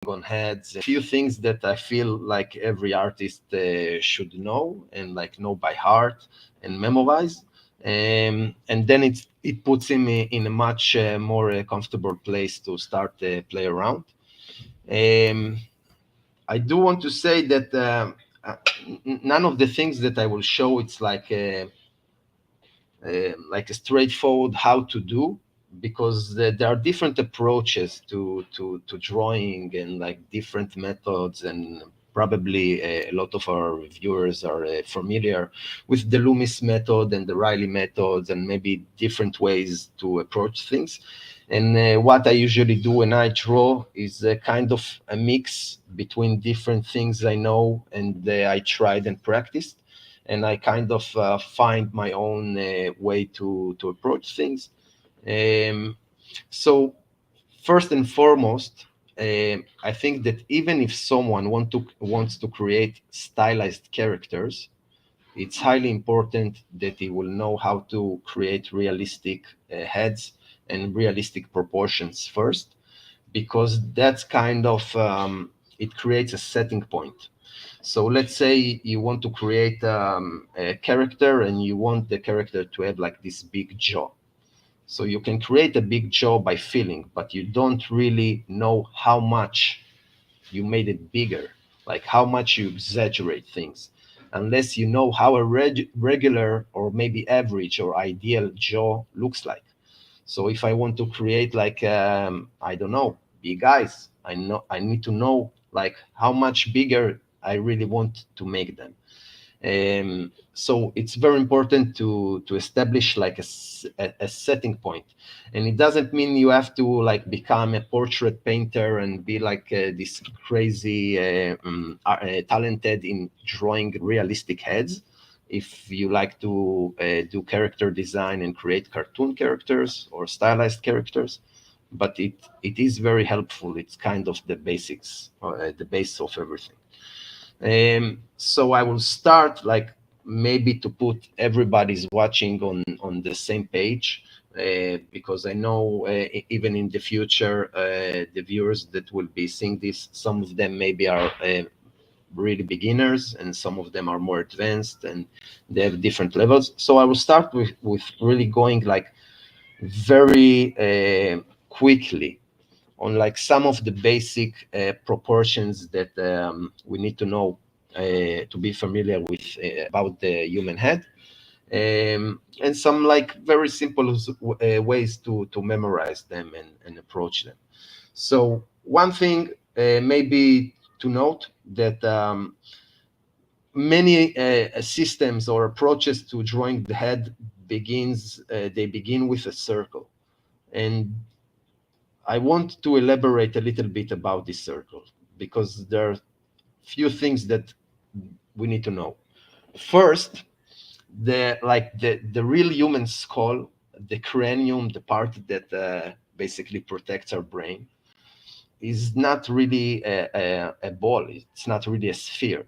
on heads, a few things that I feel like every artist should know and like know by heart and memorize. And then it puts him in a much more comfortable place to start play around. Um, I do want to say that uh, none of the things that I will show it's like a straightforward how to do, because there are different approaches to drawing and like different methods, and probably a lot of our viewers are familiar with the Loomis method and the Riley methods and maybe different ways to approach things. And what I usually do when I draw is a kind of a mix between different things I know and I tried and practiced, and I kind of find my own way to approach things. Um, so first and foremost, I think that even if someone wants to create stylized characters, it's highly important that he will know how to create realistic heads and realistic proportions first, because that's kind of it creates a setting point. So let's say you want to create a character and you want the character to have like this big jaw. So you can create a big jaw by feeling, but you don't really know how much you made it bigger, like how much you exaggerate things, unless you know how a regular or maybe average or ideal jaw looks like. So if I want to create like I don't know, big eyes, I need to know like how much bigger I really want to make them. So it's very important to establish like a setting point, and it doesn't mean you have to like become a portrait painter and be like this crazy talented in drawing realistic heads. If you like to do character design and create cartoon characters or stylized characters, but it is very helpful. It's kind of the basics, the base of everything. So I will start like maybe to put everybody's watching on the same page, because I know even in the future the viewers that will be seeing this, some of them maybe are really beginners and some of them are more advanced and they have different levels. So I will start with really going like very quickly on like some of the basic proportions that we need to know to be familiar with about the human head, and some like very simple ways to memorize them and approach them. So one thing maybe to note that many systems or approaches to drawing the head they begin with a circle, and I want to elaborate a little bit about this circle because there are few things that we need to know. First, the real human skull, the cranium, the part that basically protects our brain, is not really a ball. It's not really a sphere.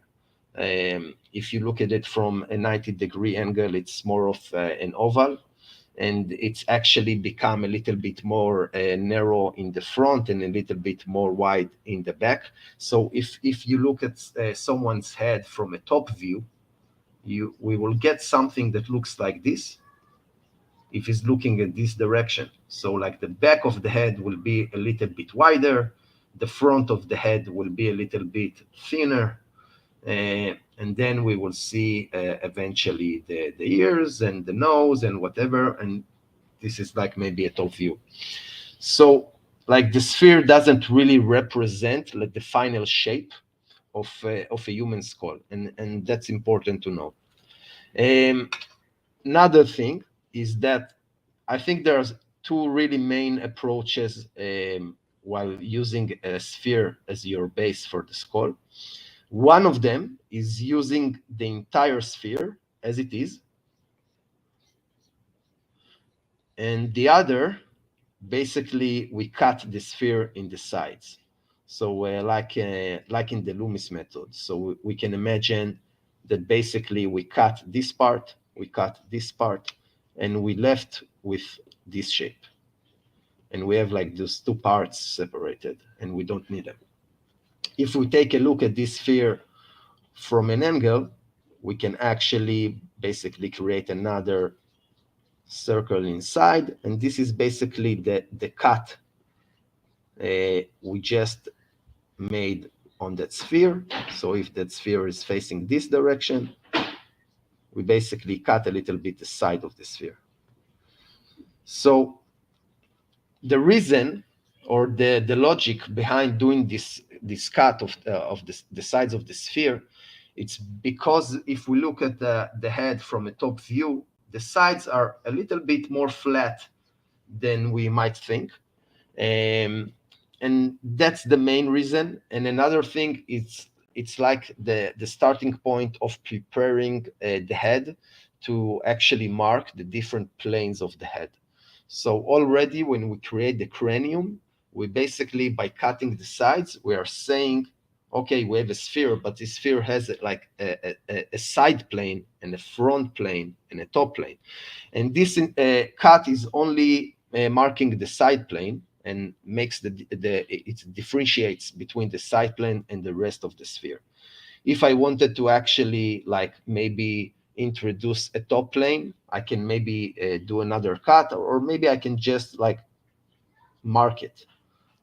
If you look at it from a 90-degree angle, it's more of an oval, and it's actually become a little bit more narrow in the front and a little bit more wide in the back. So if you look at someone's head from a top view, we will get something that looks like this if he's looking at this direction. So like the back of the head will be a little bit wider, the front of the head will be a little bit thinner, and then we will see eventually the ears and the nose and whatever, and this is like maybe a top view. So like the sphere doesn't really represent like the final shape of a human skull, and that's important to know. Um, Another thing is that I think there's two really main approaches while using a sphere as your base for the skull. One of them is using the entire sphere as it is, and the other, basically, we cut the sphere in the sides. So like in the Loomis method. So we can imagine that basically we cut this part, we cut this part, and we left with this shape. And we have like those two parts separated, and we don't need them. If we take a look at this sphere from an angle, we can actually basically create another circle inside, and this is basically the cut we just made on that sphere. So if that sphere is facing this direction, we basically cut a little bit the side of the sphere. So the reason or the logic behind doing this cut of the sides of the sphere, it's because if we look at the head from a top view, the sides are a little bit more flat than we might think. And that's the main reason. And another thing, it's like the starting point of preparing the head to actually mark the different planes of the head. So already when we create the cranium, we basically, by cutting the sides, we are saying, okay, we have a sphere, but this sphere has like a side plane and a front plane and a top plane. And this cut is only marking the side plane and makes it differentiates between the side plane and the rest of the sphere. If I wanted to actually like maybe introduce a top plane, I can maybe do another cut, or maybe I can just like mark it,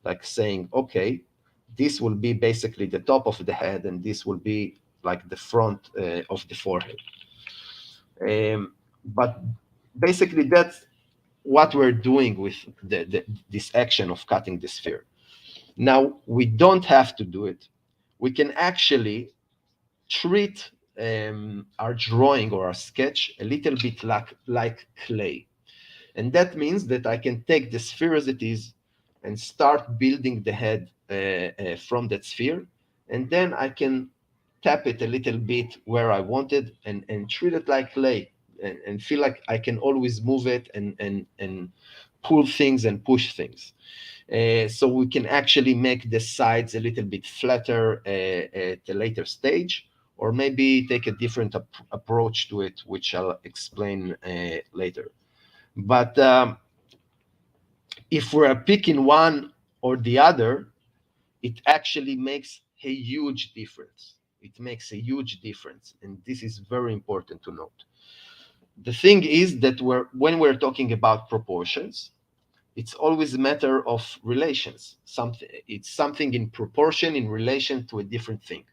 like saying, okay, this will be basically the top of the head, and this will be like the front of the forehead. But basically, that's what we're doing with this action of cutting the sphere. Now, we don't have to do it. We can actually treat our drawing or our sketch a little bit like clay. And that means that I can take the sphere as it is and start building the head from that sphere. And then I can tap it a little bit where I want it and treat it like clay, and feel like I can always move it and pull things and push things. So we can actually make the sides a little bit flatter at a later stage, or maybe take a different approach to it, which I'll explain later. But if we're picking one or the other, it actually makes a huge difference. It makes a huge difference, and this is very important to note. The thing is that when we're talking about proportions, it's always a matter of relations. It's something in proportion in relation to a different thing.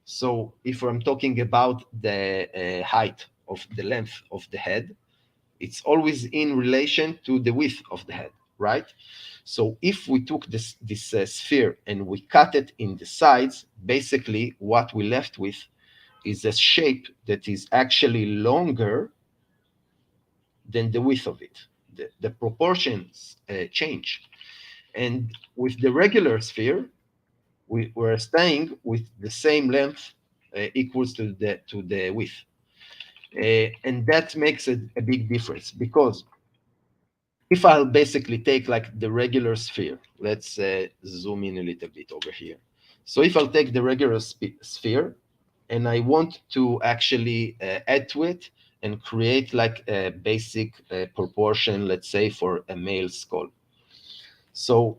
So if I'm talking about the height of the length of the head, it's always in relation to the width of the head, right? So if we took this sphere and we cut it in the sides, basically what we left with is a shape that is actually longer than the width of it. The proportions change. And with the regular sphere, we're staying with the same length equals to the width. And that makes a big difference, because if I'll basically take like the regular sphere, let's zoom in a little bit over here. So if I'll take the regular sphere and I want to actually add to it and create like a basic proportion, let's say for a male skull. So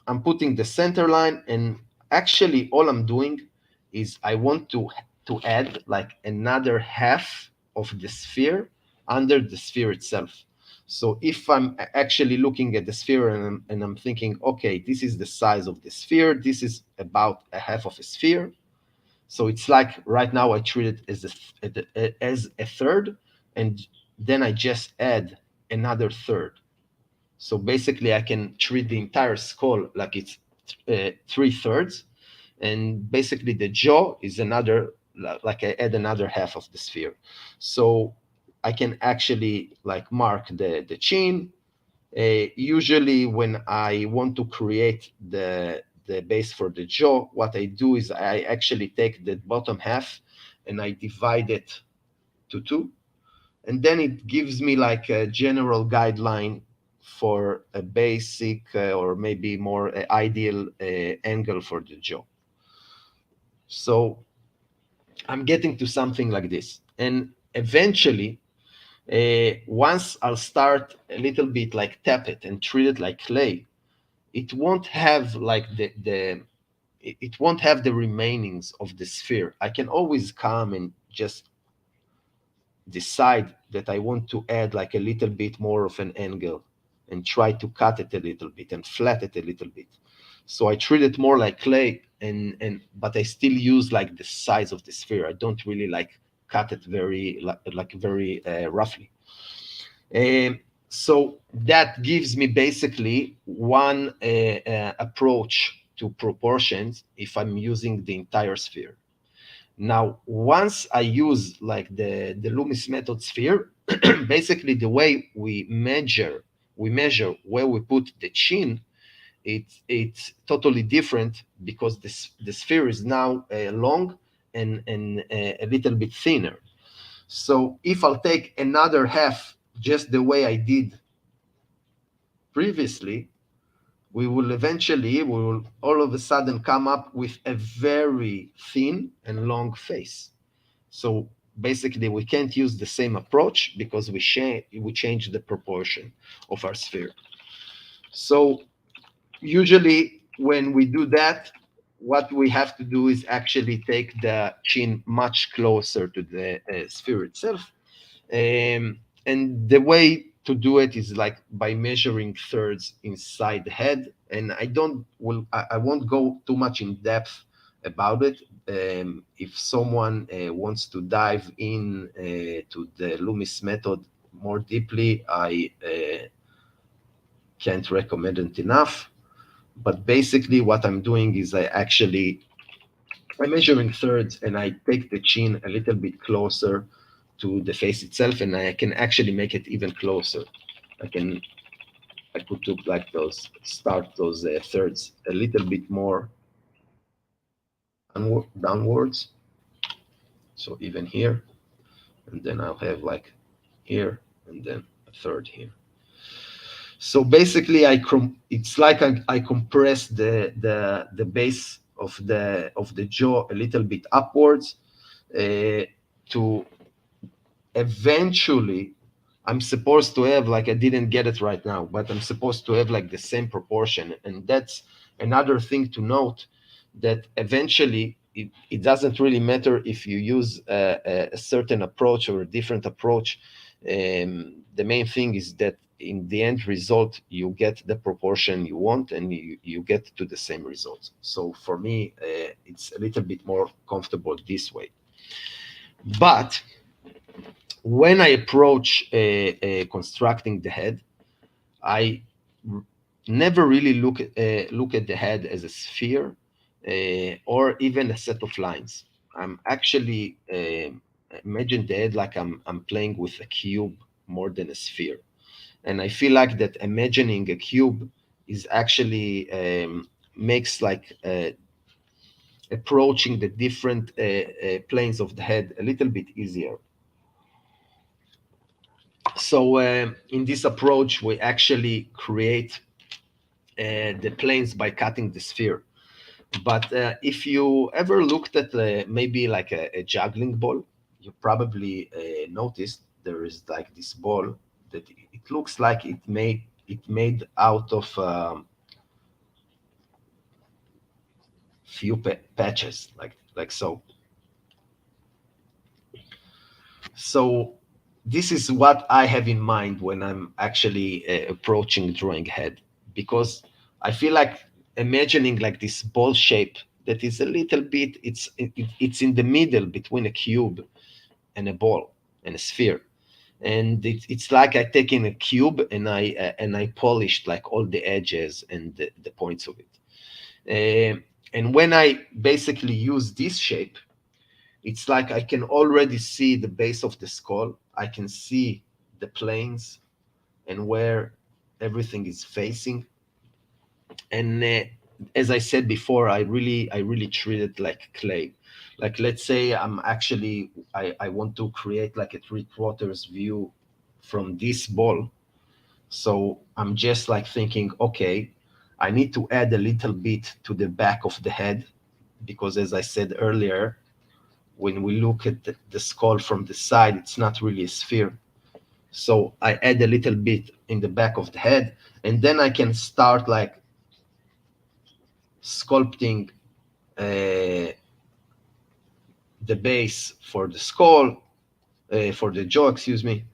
I'm putting the center line, and actually all I'm doing is I want to add like another half of the sphere under the sphere itself. So if I'm actually looking at the sphere and I'm thinking, okay, this is the size of the sphere, this is about a half of a sphere. So it's like right now I treat it as a third, and then I just add another third. So basically I can treat the entire skull like it's 3/3, and basically the jaw is another, like I add another half of the sphere. So I can actually like mark the chin. Usually when I want to create the base for the jaw, what I do is I actually take the bottom half and I divide it to 2. And then it gives me like a general guideline for a basic or maybe more ideal angle for the jaw. So I'm getting to something like this. And eventually, once I'll start a little bit like tap it and treat it like clay, it won't have like it won't have the remainings of the sphere. I can always come and just decide that I want to add like a little bit more of an angle and try to cut it a little bit and flat it a little bit. So I treat it more like clay, but I still use like the size of the sphere. I don't really like cut it very very roughly. So that gives me basically one approach to proportions if I'm using the entire sphere. Now, once I use like the Loomis method sphere, basically the way we measure where we put the chin, it's totally different because the sphere is now long and a little bit thinner. So if I'll take another half just the way I did previously, we will all of a sudden come up with a very thin and long face. So basically, we can't use the same approach because we change the proportion of our sphere. So usually when we do that, what we have to do is actually take the chin much closer to the sphere itself. And the way to do it is like by measuring thirds inside the head. And I won't go too much in depth about it. If someone wants to dive in to the Loomis method more deeply, I can't recommend it enough. But basically what I'm doing is I'm measuring thirds and I take the chin a little bit closer to the face itself, and I can actually make it even closer. I could do like start those thirds a little bit more downwards. So even here, and then I'll have like here, and then a third here. So basically, it's like I compress the base of the jaw a little bit upwards to eventually. I'm supposed to have like, I didn't get it right now, but I'm supposed to have like the same proportion, and that's another thing to note, that eventually it doesn't really matter if you use a certain approach or a different approach. The main thing is that in the end result, you get the proportion you want and you get to the same results. So for me, it's a little bit more comfortable this way. But when I approach constructing the head, I never really look at the head as a sphere or even a set of lines. I'm actually imagine the head like I'm playing with a cube more than a sphere. And I feel like that imagining a cube is actually makes like approaching the different planes of the head a little bit easier. So in this approach, we actually create the planes by cutting the sphere. But if you ever looked at maybe like a juggling ball, you probably noticed there is like this ball that it looks like it made out of few patches, like so. So this is what I have in mind when I'm actually approaching drawing head, because I feel like imagining like this ball shape that is a little bit, it's in the middle between a cube and a ball and a sphere. And it's like I taken a cube and I polished like all the edges and the points of it. And when I basically use this shape, it's like I can already see the base of the skull. I can see the planes and where everything is facing. And as I said before, I really treat it like clay. Like, let's say I want to create like a 3/4 view from this ball. So I'm just like thinking, okay, I need to add a little bit to the back of the head, because as I said earlier, when we look at the skull from the side, it's not really a sphere. So I add a little bit in the back of the head, and then I can start like sculpting uh, the base for the skull, for the jaw, excuse me.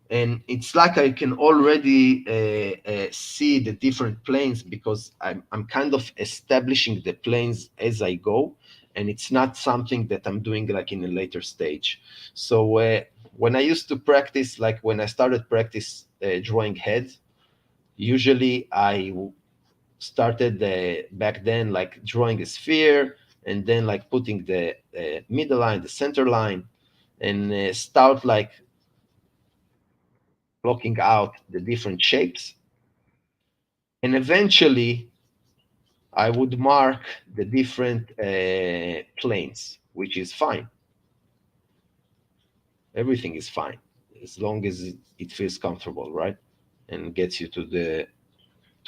And it's like I can already see the different planes because I'm kind of establishing the planes as I go, and it's not something that I'm doing like in a later stage. So when I used to practice, like when I started practice drawing heads, usually I started back then like drawing a sphere and then like putting the middle line, the center line, and start like blocking out the different shapes. And eventually, I would mark the different planes, which is fine. Everything is fine as long as it feels comfortable, right? And gets you to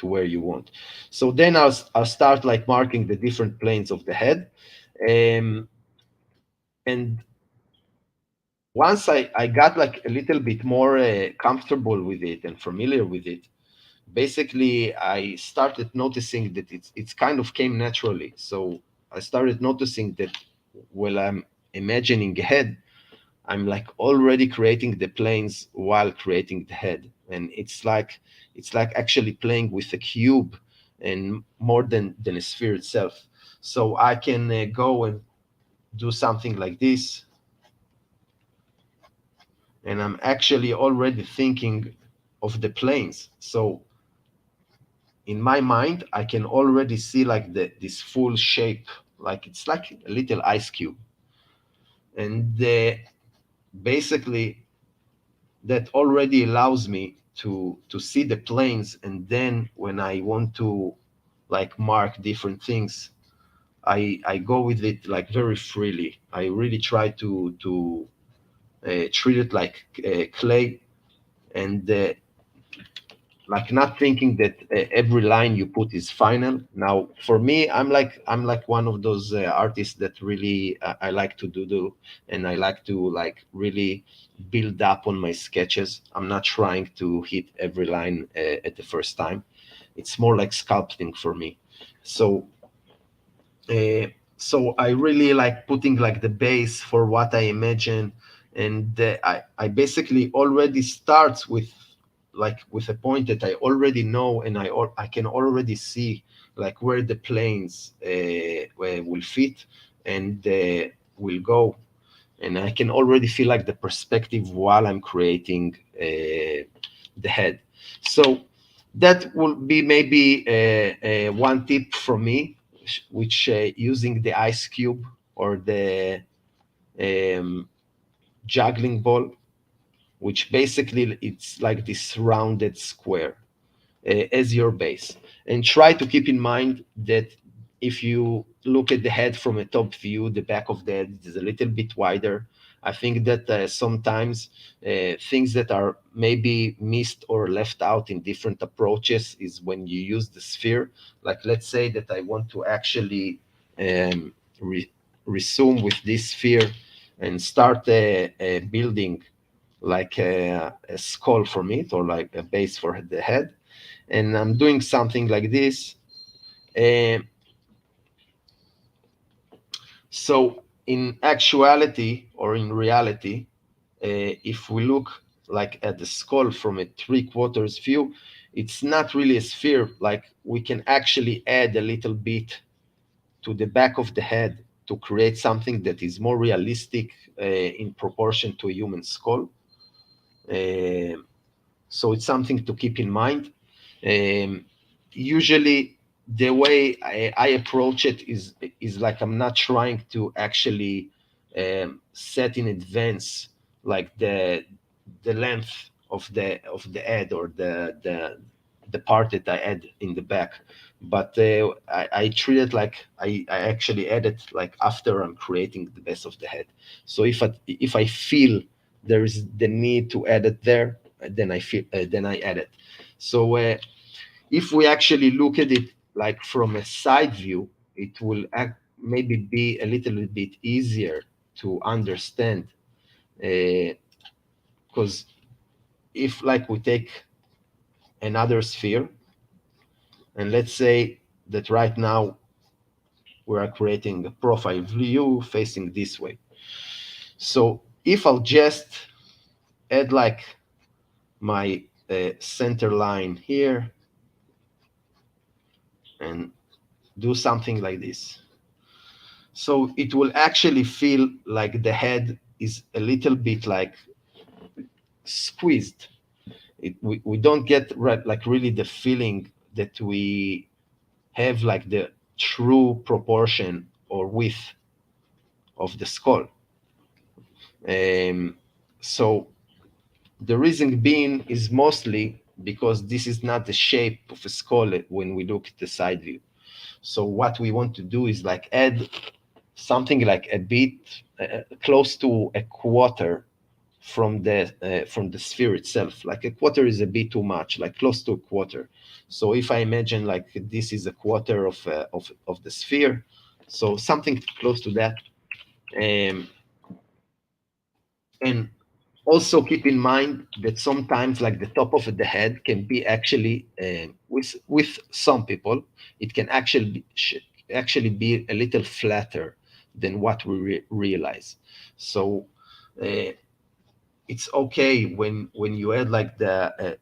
where you want. So then I'll start like marking the different planes of the head. And once I got like a little bit more comfortable with it and familiar with it, basically I started noticing that it's kind of came naturally. So I started noticing that while I'm imagining a head, I'm like already creating the planes while creating the head. And it's like actually playing with a cube and more than a sphere itself. So I can go and do something like this, and I'm actually already thinking of the planes. So in my mind, I can already see like this full shape, like it's like a little ice cube. And basically, that already allows me to see the planes. And then when I want to like mark different things, I go with it like very freely. I really try to treat it like clay, and like not thinking that every line you put is final. Now for me, I'm like one of those artists that really I like to do, and I like to like really build up on my sketches. I'm not trying to hit every line at the first time. It's more like sculpting for me. So uh, so I really like putting like the base for what I imagine, and I basically already starts with like with a point that I already know, and I can already see like where the planes will fit and will go, and I can already feel like the perspective while I'm creating the head. So that will be maybe one tip from me, which using the ice cube or the um, juggling ball, which basically it's like this rounded square as your base. And try to keep in mind that if you look at the head from a top view, the back of the head is a little bit wider. I think that sometimes things that are maybe missed or left out in different approaches is when you use the sphere. Like, let's say that I want to actually um, resume with this sphere and start building like a skull from it, or like a base for the head, and I'm doing something like this. Uh, so in actuality or in reality, if we look like at the skull from a 3/4 view, it's not really a sphere. Like we can actually add a little bit to the back of the head to create something that is more realistic in proportion to a human skull. Uh, so it's something to keep in mind. Um, Usually, the way I approach it is like I'm not trying to actually set in advance like the length of the head or the part that I add in the back, but I treat it like I actually add it like after I'm creating the base of the head. So if I feel there is the need to add it there, then I add it. So if we actually look at it like from a side view, it will maybe be a little bit easier to understand. Because if like we take another sphere, and let's say that right now we are creating a profile view facing this way. So if I'll just add like my center line here and do something like this. So it will actually feel like the head is a little bit like squeezed. We don't get like really the feeling that we have like the true proportion or width of the skull. So the reason being is mostly because this is not the shape of a skull when we look at the side view. So what we want to do is like add something like a bit close to a quarter from the sphere itself. Like a quarter is a bit too much, like close to a quarter. So if I imagine like this is a quarter of the sphere, so something close to that. And also keep in mind that sometimes like the top of the head can be actually with some people it can actually be a little flatter than what we realize. So it's okay when you add like the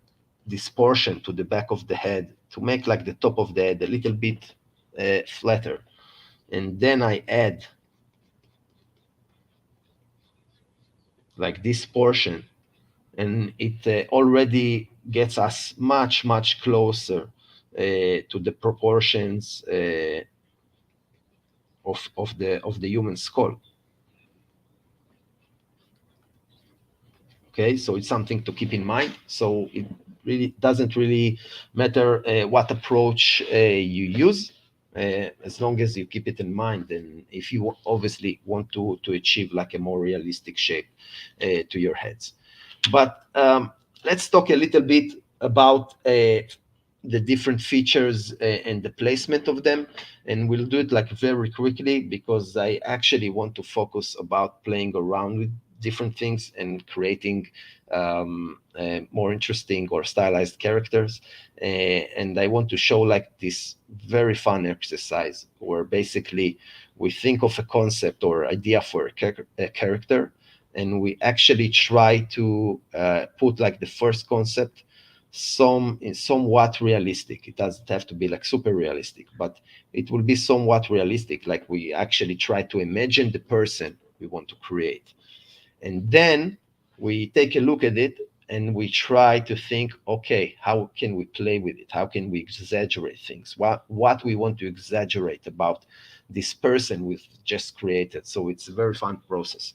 this portion to the back of the head to make like the top of the head a little bit flatter, and then I add like this portion, and it already gets us much closer to the proportions of the human skull. Okay, so it's something to keep in mind. So it really doesn't really matter what approach you use, as long as you keep it in mind, and if you obviously want to achieve like a more realistic shape to your heads. But let's talk a little bit about the different features and the placement of them, and we'll do it like very quickly because I actually want to focus about playing around with different things and creating more interesting or stylized characters. And I want to show like this very fun exercise where basically we think of a concept or idea for a character, and we actually try to put like the first concept somewhat realistic. It doesn't have to be like super realistic, but it will be somewhat realistic. Like we actually try to imagine the person we want to create, and then we take a look at it and we try to think, okay, how can we play with it? How can we exaggerate things? What we want to exaggerate about this person we've just created. So it's a very fun process.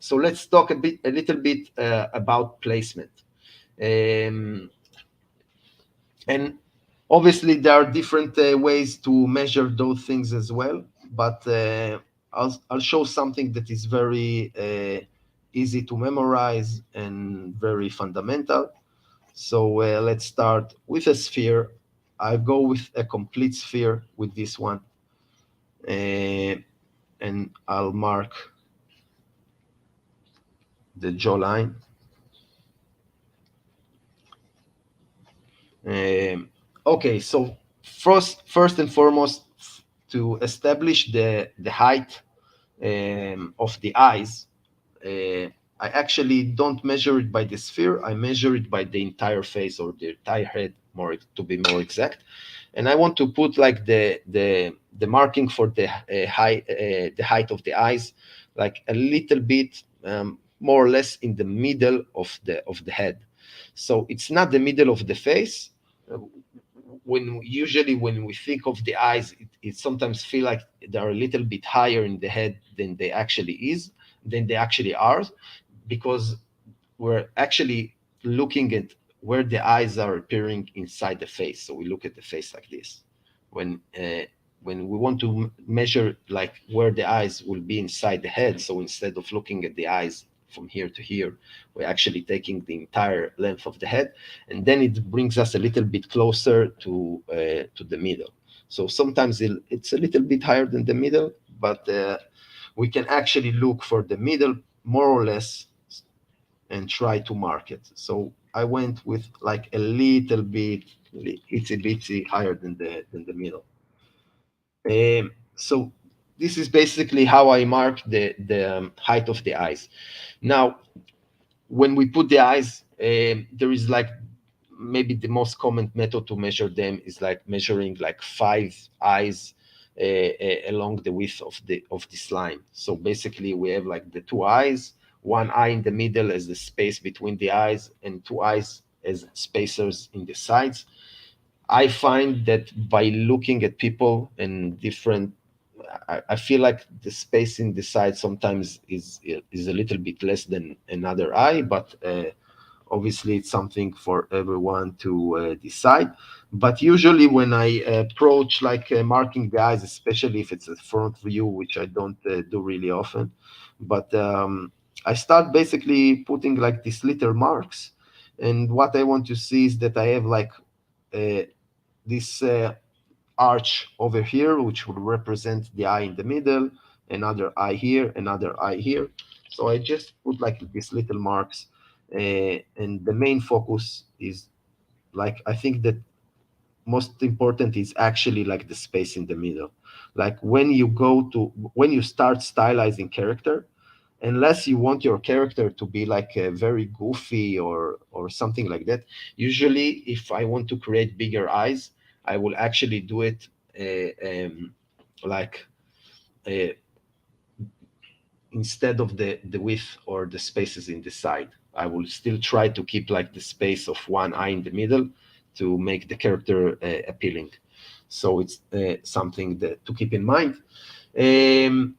So let's talk a little bit about placement. And obviously there are different ways to measure those things as well, but I'll show something that is very easy to memorize and very fundamental. So let's start with a sphere. I'll go with a complete sphere with this one, and I'll mark the jawline. Okay, so first and foremost, to establish the height of the eyes, I actually don't measure it by the sphere. I measure it by the entire face or the entire head, more to be more exact. And I want to put like the marking for the height of the eyes, like a little bit more or less in the middle of the head. So it's not the middle of the face. Usually when we think of the eyes, it sometimes feel like they're a little bit higher in the head than they actually are, because we're actually looking at where the eyes are appearing inside the face. So we look at the face like this. When we want to measure like where the eyes will be inside the head, so instead of looking at the eyes from here to here, we're actually taking the entire length of the head, and then it brings us a little bit closer to the middle. So sometimes it's a little bit higher than the middle, but we can actually look for the middle more or less and try to mark it. So I went with like a little bit itsy bitsy higher than the middle. So this is basically how I mark the height of the eyes. Now, when we put the eyes, there is like maybe the most common method to measure them is like measuring like 5 eyes along the width of this line. So basically, we have like the 2 eyes, one eye in the middle as the space between the eyes, and 2 eyes as spacers in the sides. I find that by looking at people and different, I feel like the space in the side sometimes is a little bit less than another eye, but obviously it's something for everyone to decide. But usually when I approach like marking the eyes, especially if it's a front view, which I don't do really often, but I start basically putting like these little marks. And what I want to see is that I have like uh, this arch over here, which would represent the eye in the middle, another eye here, another eye here. So I just put like these little marks, and the main focus is like, I think that most important is actually like the space in the middle. Like when you start stylizing character, unless you want your character to be like a very goofy or something like that, usually if I want to create bigger eyes, I will actually do it like uh, instead of the width or the spaces in the side, I will still try to keep like the space of one eye in the middle to make the character appealing. So it's something that to keep in mind. And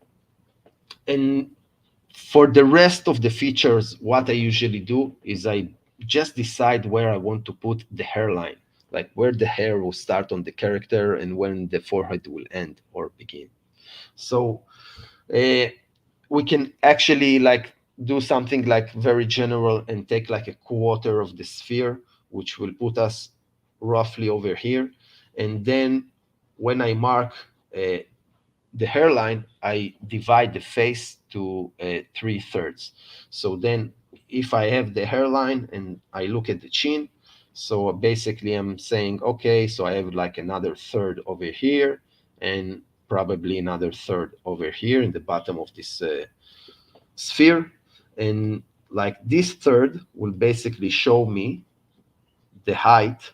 for the rest of the features, what I usually do is I just decide where I want to put the hairline, like where the hair will start on the character and when the forehead will end or begin. So uh, we can actually like do something like very general and take like a quarter of the sphere, which will put us roughly over here. And then when I mark uh, the hairline, I divide the face to 3/3. So then if I have the hairline and I look at the chin, so basically I'm saying, okay, so I have like another third over here and probably another third over here in the bottom of this sphere. And like this third will basically show me the height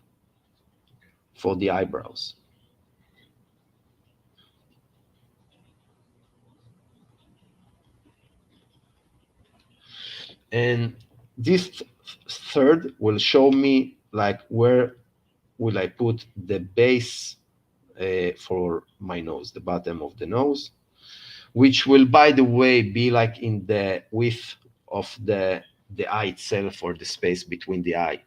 for the eyebrows. And this third will show me like where will I put the base for my nose, the bottom of the nose, which will, by the way, be like in the width of the eye itself or the space between the eye.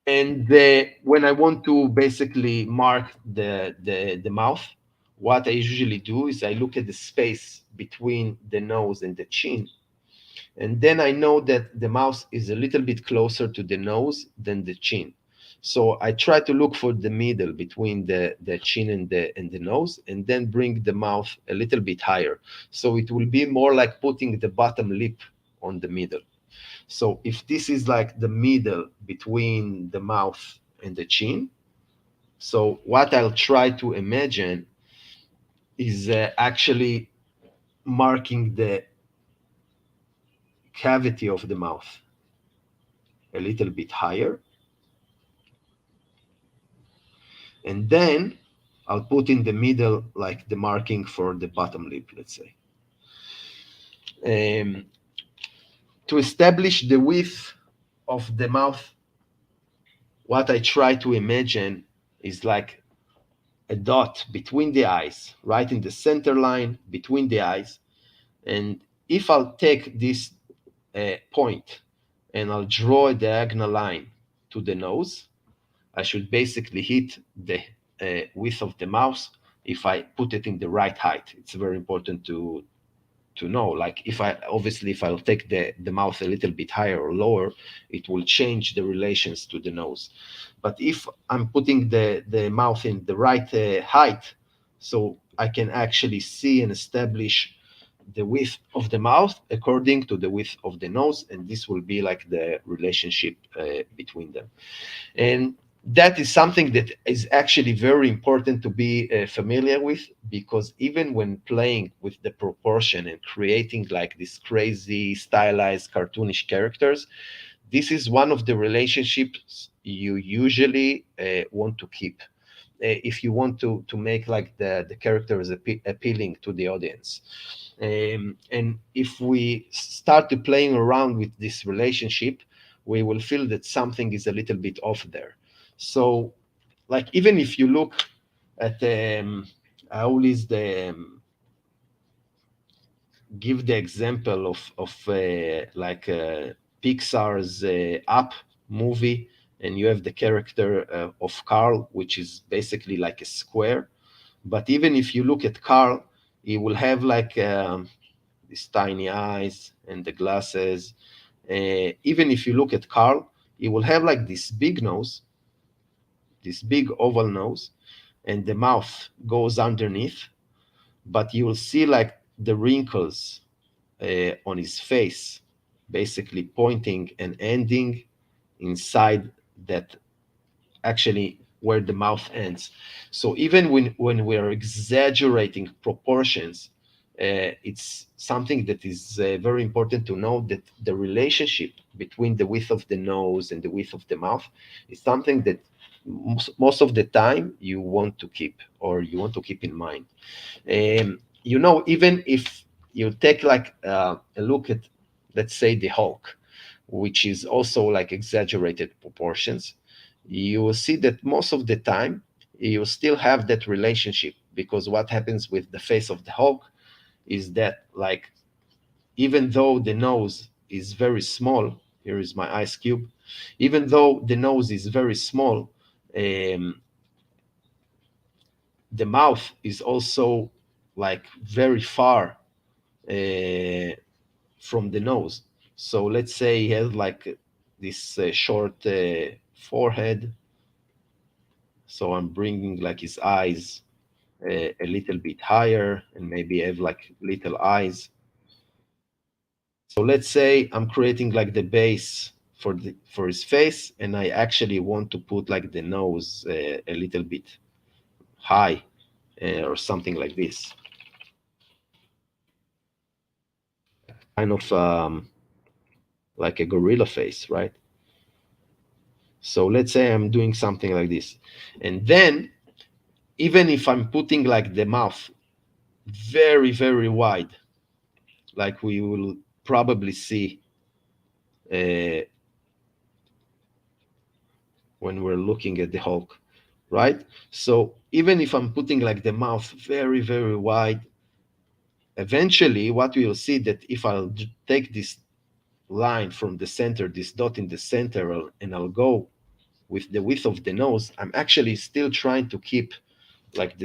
And when I want to basically mark the mouth, what I usually do is I look at the space between the nose and the chin. And then I know that the mouth is a little bit closer to the nose than the chin. So I try to look for the middle between the chin and the nose, and then bring the mouth a little bit higher. So it will be more like putting the bottom lip on the middle. So if this is like the middle between the mouth and the chin, so what I'll try to imagine is actually marking the cavity of the mouth a little bit higher. And then I'll put in the middle like the marking for the bottom lip, let's say. Um, to establish the width of the mouth, what I try to imagine is like a dot between the eyes, right in the center line between the eyes. And if I'll take this point and I'll draw a diagonal line to the nose, I should basically hit the width of the mouse if I put it in the right height. It's very important to know. Like if I obviously if I'll take the mouth a little bit higher or lower, it will change the relations to the nose. But if I'm putting the mouth in the right height, so I can actually see and establish the width of the mouth according to the width of the nose, and this will be like the relationship between them. And that is something that is actually very important to be familiar with, because even when playing with the proportion and creating like these crazy stylized cartoonish characters, this is one of the relationships you usually want to keep if you want to make like the characters appealing to the audience. And if we start to playing around with this relationship, we will feel that something is a little bit off there. So, like even if you look at I always give the example of like Pixar's Up movie, and you have the character of Carl, which is basically like a square. But even if you look at Carl, he will have like these tiny eyes and the glasses. Even if you look at Carl, he will have like this big nose, this big oval nose, and the mouth goes underneath. But you will see like the wrinkles on his face, basically pointing and ending inside that actually where the mouth ends. So even when we're exaggerating proportions, it's something that is very important to know, that the relationship between the width of the nose and the width of the mouth is something that most of the time you want to keep, or you want to keep in mind. Even if you take like a look at, let's say, the Hulk, which is also like exaggerated proportions, you will see that most of the time you still have that relationship, because what happens with the face of the Hulk is that, like, even though the nose is very small, here is my ice cube, even though the nose is very small, um, the mouth is also like very far uh, from the nose. So let's say he has like this short forehead. So I'm bringing like his eyes a little bit higher, and maybe have like little eyes. So let's say I'm creating like the base for his face, and I actually want to put like the nose a little bit high or something like this, kind of like a gorilla face, right? So let's say I'm doing something like this, and then even if I'm putting like the mouth very, very wide, like we will probably see uh, when we're looking at the Hulk, right? So even if I'm putting like the mouth very, very wide, eventually what we will see that if I'll take this line from the center, this dot in the center, and I'll go with the width of the nose, I'm actually still trying to keep like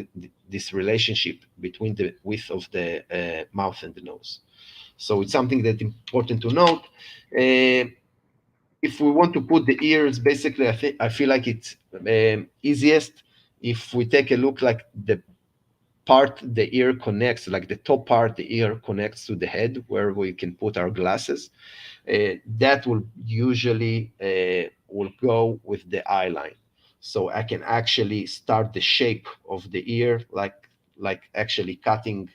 this relationship between the width of the mouth and the nose. So it's something that's important to note. Uh, if we want to put the ears, basically, I feel like it's easiest if we take a look like the part the ear connects, like the top part the ear connects to the head, where we can put our glasses. That will usually will go with the eye line. So I can actually start the shape of the ear, like actually cutting,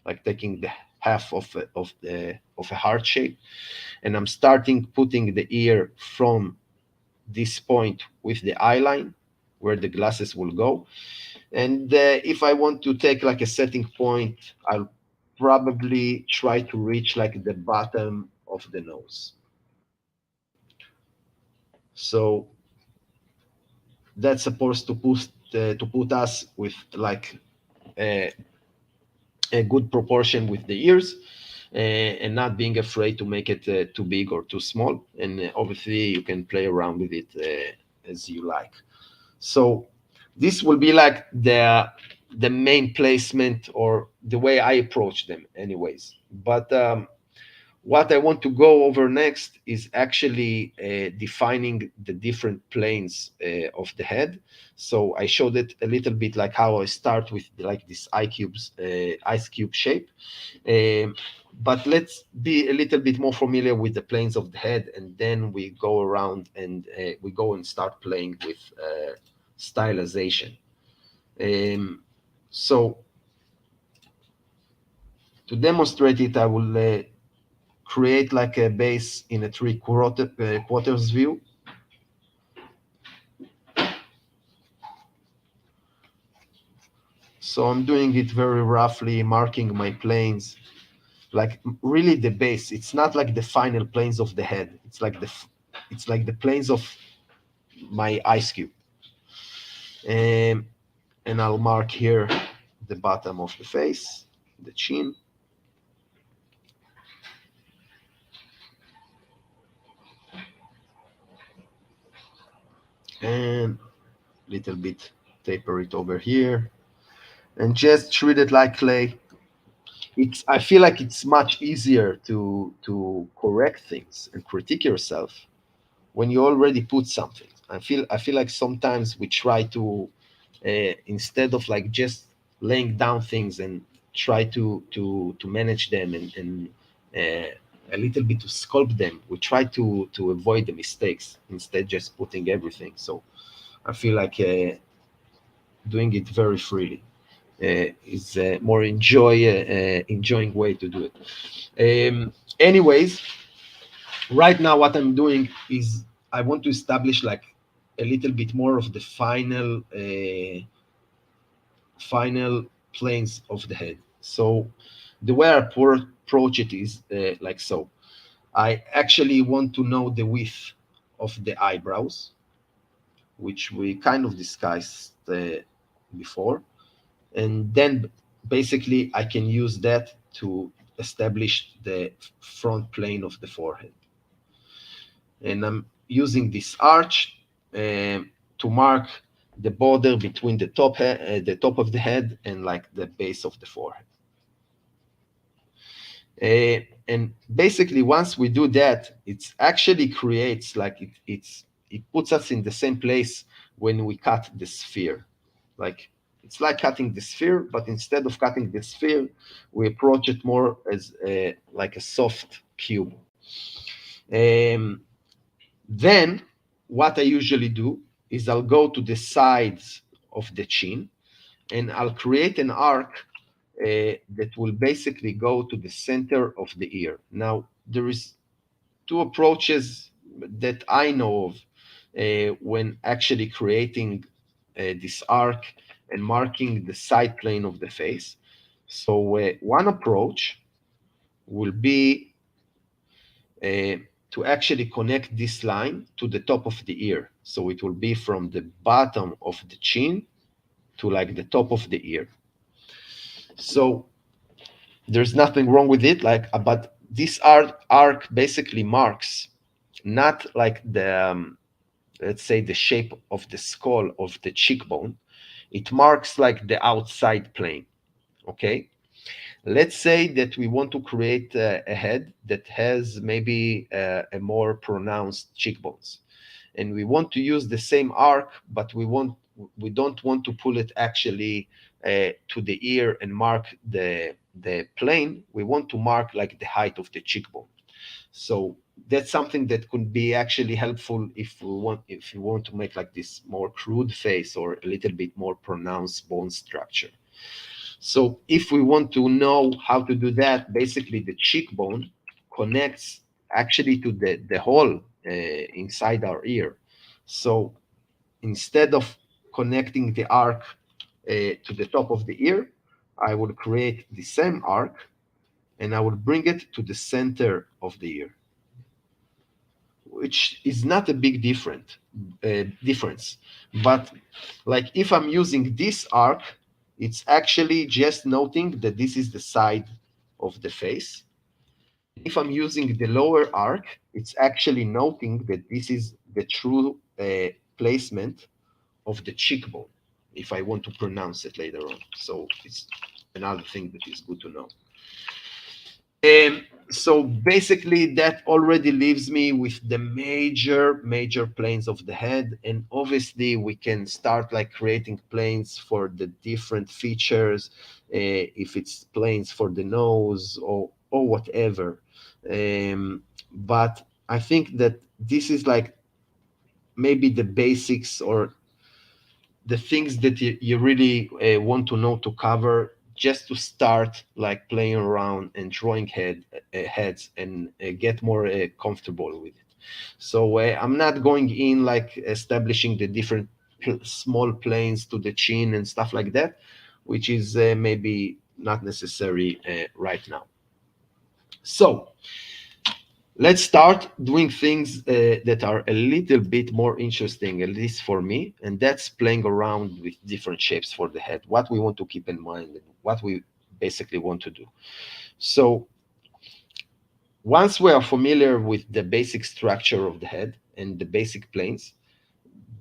like taking the half of a heart shape, and I'm starting putting the ear from this point with the eye line where the glasses will go. And if I want to take like a setting point, I'll probably try to reach like the bottom of the nose. So that's supposed to put us with like a, a good proportion with the ears, and not being afraid to make it too big or too small. And obviously, you can play around with it as you like. So this will be like the main placement, or the way I approach them, anyways. But What I want to go over next is actually defining the different planes of the head. So I showed it a little bit like how I start with like this ice cube shape. Um, but let's be a little bit more familiar with the planes of the head, and then we go around and we go and start playing with stylization. So to demonstrate it, I will create like a base in a quarters view. So I'm doing it very roughly, marking my planes, like really the base. It's not like the final planes of the head. It's like the planes of my ice cube. Um, and I'll mark here the bottom of the face, the chin. And a little bit taper it over here. And just treat it like clay. I feel like it's much easier to correct things and critique yourself when you already put something. I feel like sometimes we try to instead of like just laying down things and try to manage them and a little bit to sculpt them, we try to avoid the mistakes instead just putting everything. So I feel like doing it very freely is a more enjoying way to do it. Anyways, right now what I'm doing is I want to establish like a little bit more of the final planes of the head. So the way I approach it is like so. I actually want to know the width of the eyebrows, which we kind of discussed before. And then basically I can use that to establish the front plane of the forehead. And I'm using this arch to mark the border between the top of the head and like the base of the forehead. And basically, once we do that, it actually creates like it puts us in the same place when we cut the sphere. Like it's like cutting the sphere, but instead of cutting the sphere, we approach it more as like a soft cube. Um, Then, what I usually do is I'll go to the sides of the chin and I'll create an arc that will basically go to the center of the ear. Now, there is two approaches that I know of when actually creating this arc and marking the side plane of the face. So, one approach will be uh, to actually connect this line to the top of the ear. So it will be from the bottom of the chin to like the top of the ear. So there's nothing wrong with it, like, but this arc basically marks not like the let's say the shape of the skull of the cheekbone. It marks like the outside plane. Okay. Let's say that we want to create a head that has maybe a more pronounced cheekbones, and we want to use the same arc, but we don't want to pull it actually to the ear and mark the plane. We want to mark like the height of the cheekbone. So that's something that could be actually helpful if you want to make like this more crude face or a little bit more pronounced bone structure. So if we want to know how to do that, basically the cheekbone connects actually to the hole inside our ear. So instead of connecting the arc to the top of the ear, I would create the same arc and I would bring it to the center of the ear, which is not a big difference. But like if I'm using this arc, it's actually just noting that this is the side of the face. If I'm using the lower arc, it's actually noting that this is the true placement of the cheekbone, if I want to pronounce it later on. So it's another thing that is good to know. So basically that already leaves me with the major planes of the head, and obviously we can start like creating planes for the different features, if it's planes for the nose or whatever. But I think that this is like maybe the basics or the things that you really want to know to cover, just to start like playing around and drawing heads and get more comfortable with it. So I'm not going in like establishing the different small planes to the chin and stuff like that, which is maybe not necessary right now. So let's start doing things that are a little bit more interesting, at least for me, and that's playing around with different shapes for the head, what we want to keep in mind, and what we basically want to do. So once we are familiar with the basic structure of the head and the basic planes,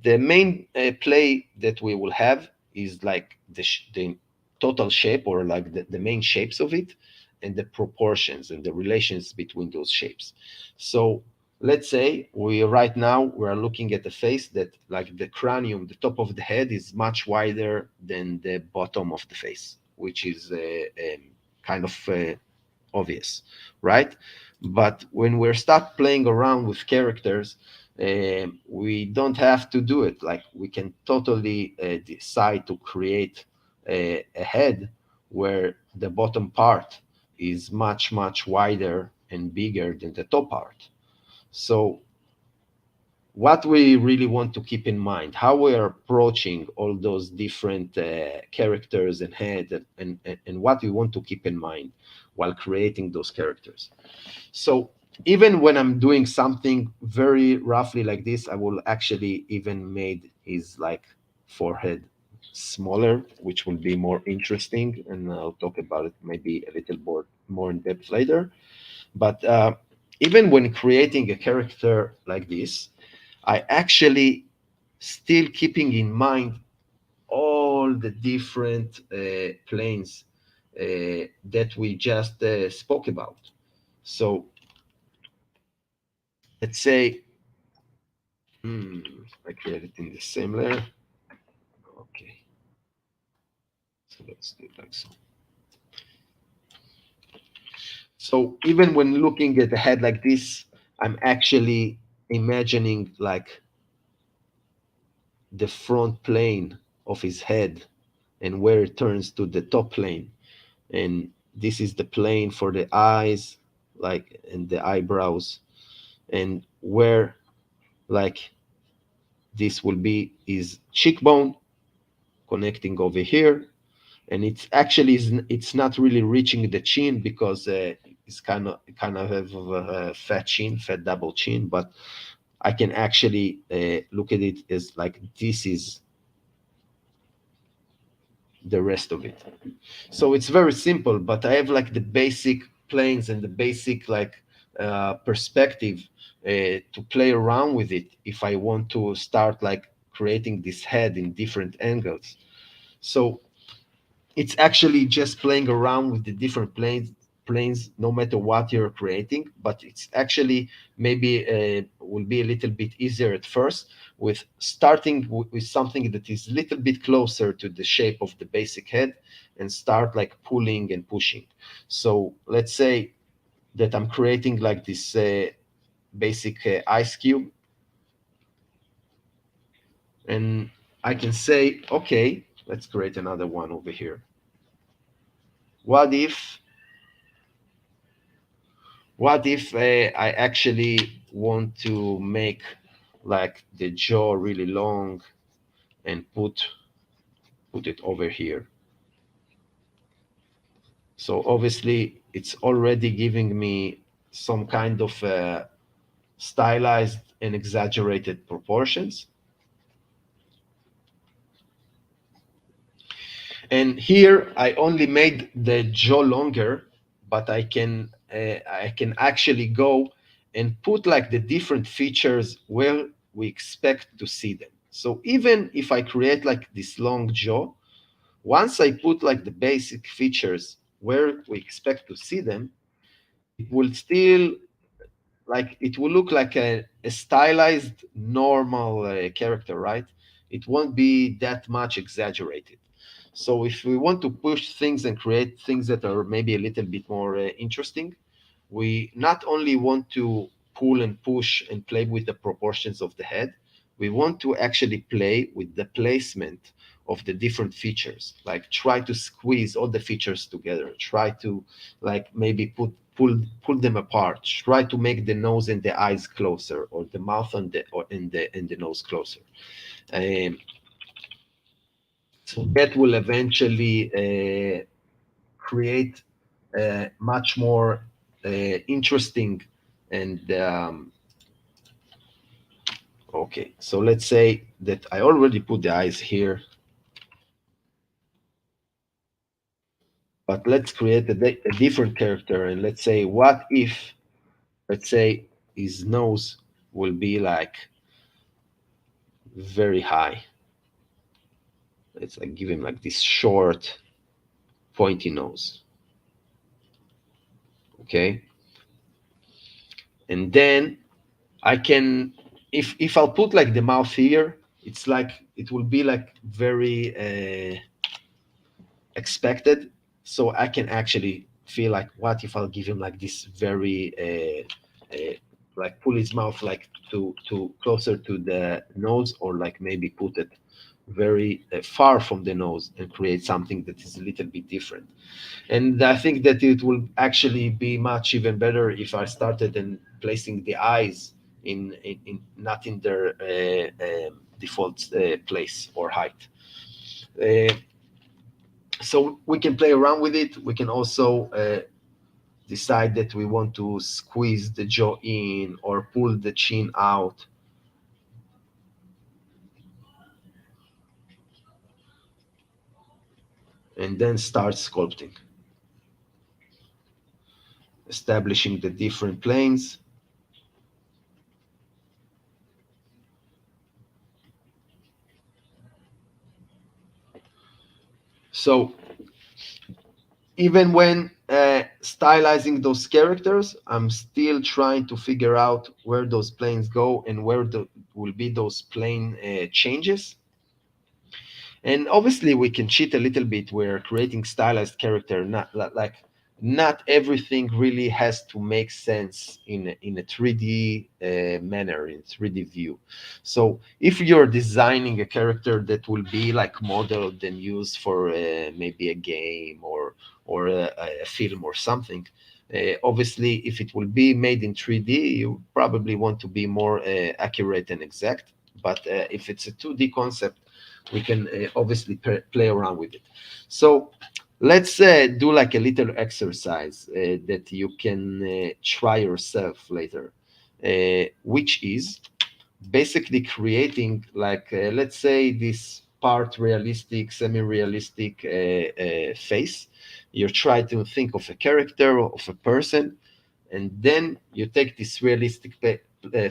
the main play that we will have is like the total shape, or like the main shapes of it, and the proportions and the relations between those shapes. So let's say we right now we are looking at a face that, like, the cranium, the top of the head, is much wider than the bottom of the face, which is kind of obvious, right? But when we start playing around with characters, we don't have to do it. Like, we can totally decide to create a head where the bottom part is much wider and bigger than the top part. So what we really want to keep in mind, how we are approaching all those different characters and head, and what we want to keep in mind while creating those characters. So even when I'm doing something very roughly like this, I will actually even made his like forehead smaller, which will be more interesting, and I'll talk about it maybe a little more in depth later. But even when creating a character like this, I actually still keeping in mind all the different planes that we just spoke about. So let's say, hmm, I created in the same layer. Okay, so let's do it like so. So even when looking at the head like this, I'm actually imagining like the front plane of his head and where it turns to the top plane. And this is the plane for the eyes, like, and the eyebrows, and where like this will be his cheekbone connecting over here. And it's actually it's not really reaching the chin, because it's kind of have a fat chin, fat double chin. But I can actually look at it as like this is the rest of it. So it's very simple, but I have like the basic planes and the basic like perspective to play around with it if I want to start like creating this head in different angles. So it's actually just playing around with the different planes, no matter what you're creating. But it's actually maybe will be a little bit easier at first with starting with something that is a little bit closer to the shape of the basic head, and start like pulling and pushing. So let's say that I'm creating like this basic ice cube, and I can say, okay, let's create another one over here. What if I actually want to make like the jaw really long and put it over here? So obviously it's already giving me some kind of stylized and exaggerated proportions. And here I only made the jaw longer, but I can actually go and put like the different features where we expect to see them. So even if I create like this long jaw, once I put like the basic features where we expect to see them, it will still like it will look like a stylized normal character, right? It won't be that much exaggerated. So if we want to push things and create things that are maybe a little bit more interesting, we not only want to pull and push and play with the proportions of the head, we want to actually play with the placement of the different features, like try to squeeze all the features together, try to like maybe pull them apart, try to make the nose and the eyes closer, or the mouth and the nose closer. um, so that will eventually create much more interesting and okay, so let's say that I already put the eyes here, but let's create a different character, and let's say what if, let's say his nose will be like very high. Let's like give him like this short pointy nose. Okay, and then I can, if I'll put like the mouth here, it's like it will be like very expected. So I can actually feel like, what if I'll give him like this very like pull his mouth like to closer to the nose, or like maybe put it very far from the nose and create something that is a little bit different. And I think that it will actually be much even better if I started in placing the eyes in not in their default place or height. Uh, so we can play around with it. We can also decide that we want to squeeze the jaw in or pull the chin out. And then start sculpting, establishing the different planes. So even when stylizing those characters, I'm still trying to figure out where those planes go and where will be those plane changes. And obviously, we can cheat a little bit. We're creating stylized character, not like not everything really has to make sense in a 3D manner, in 3D view. So if you're designing a character that will be like modeled and used for maybe a game or a film or something, obviously, if it will be made in 3D, you probably want to be more accurate and exact. But if it's a 2D concept, we can obviously play around with it. So let's do like a little exercise that you can try yourself later, which is basically creating like, let's say, this part realistic, semi-realistic face. You try to think of a character, of a person, and then you take this realistic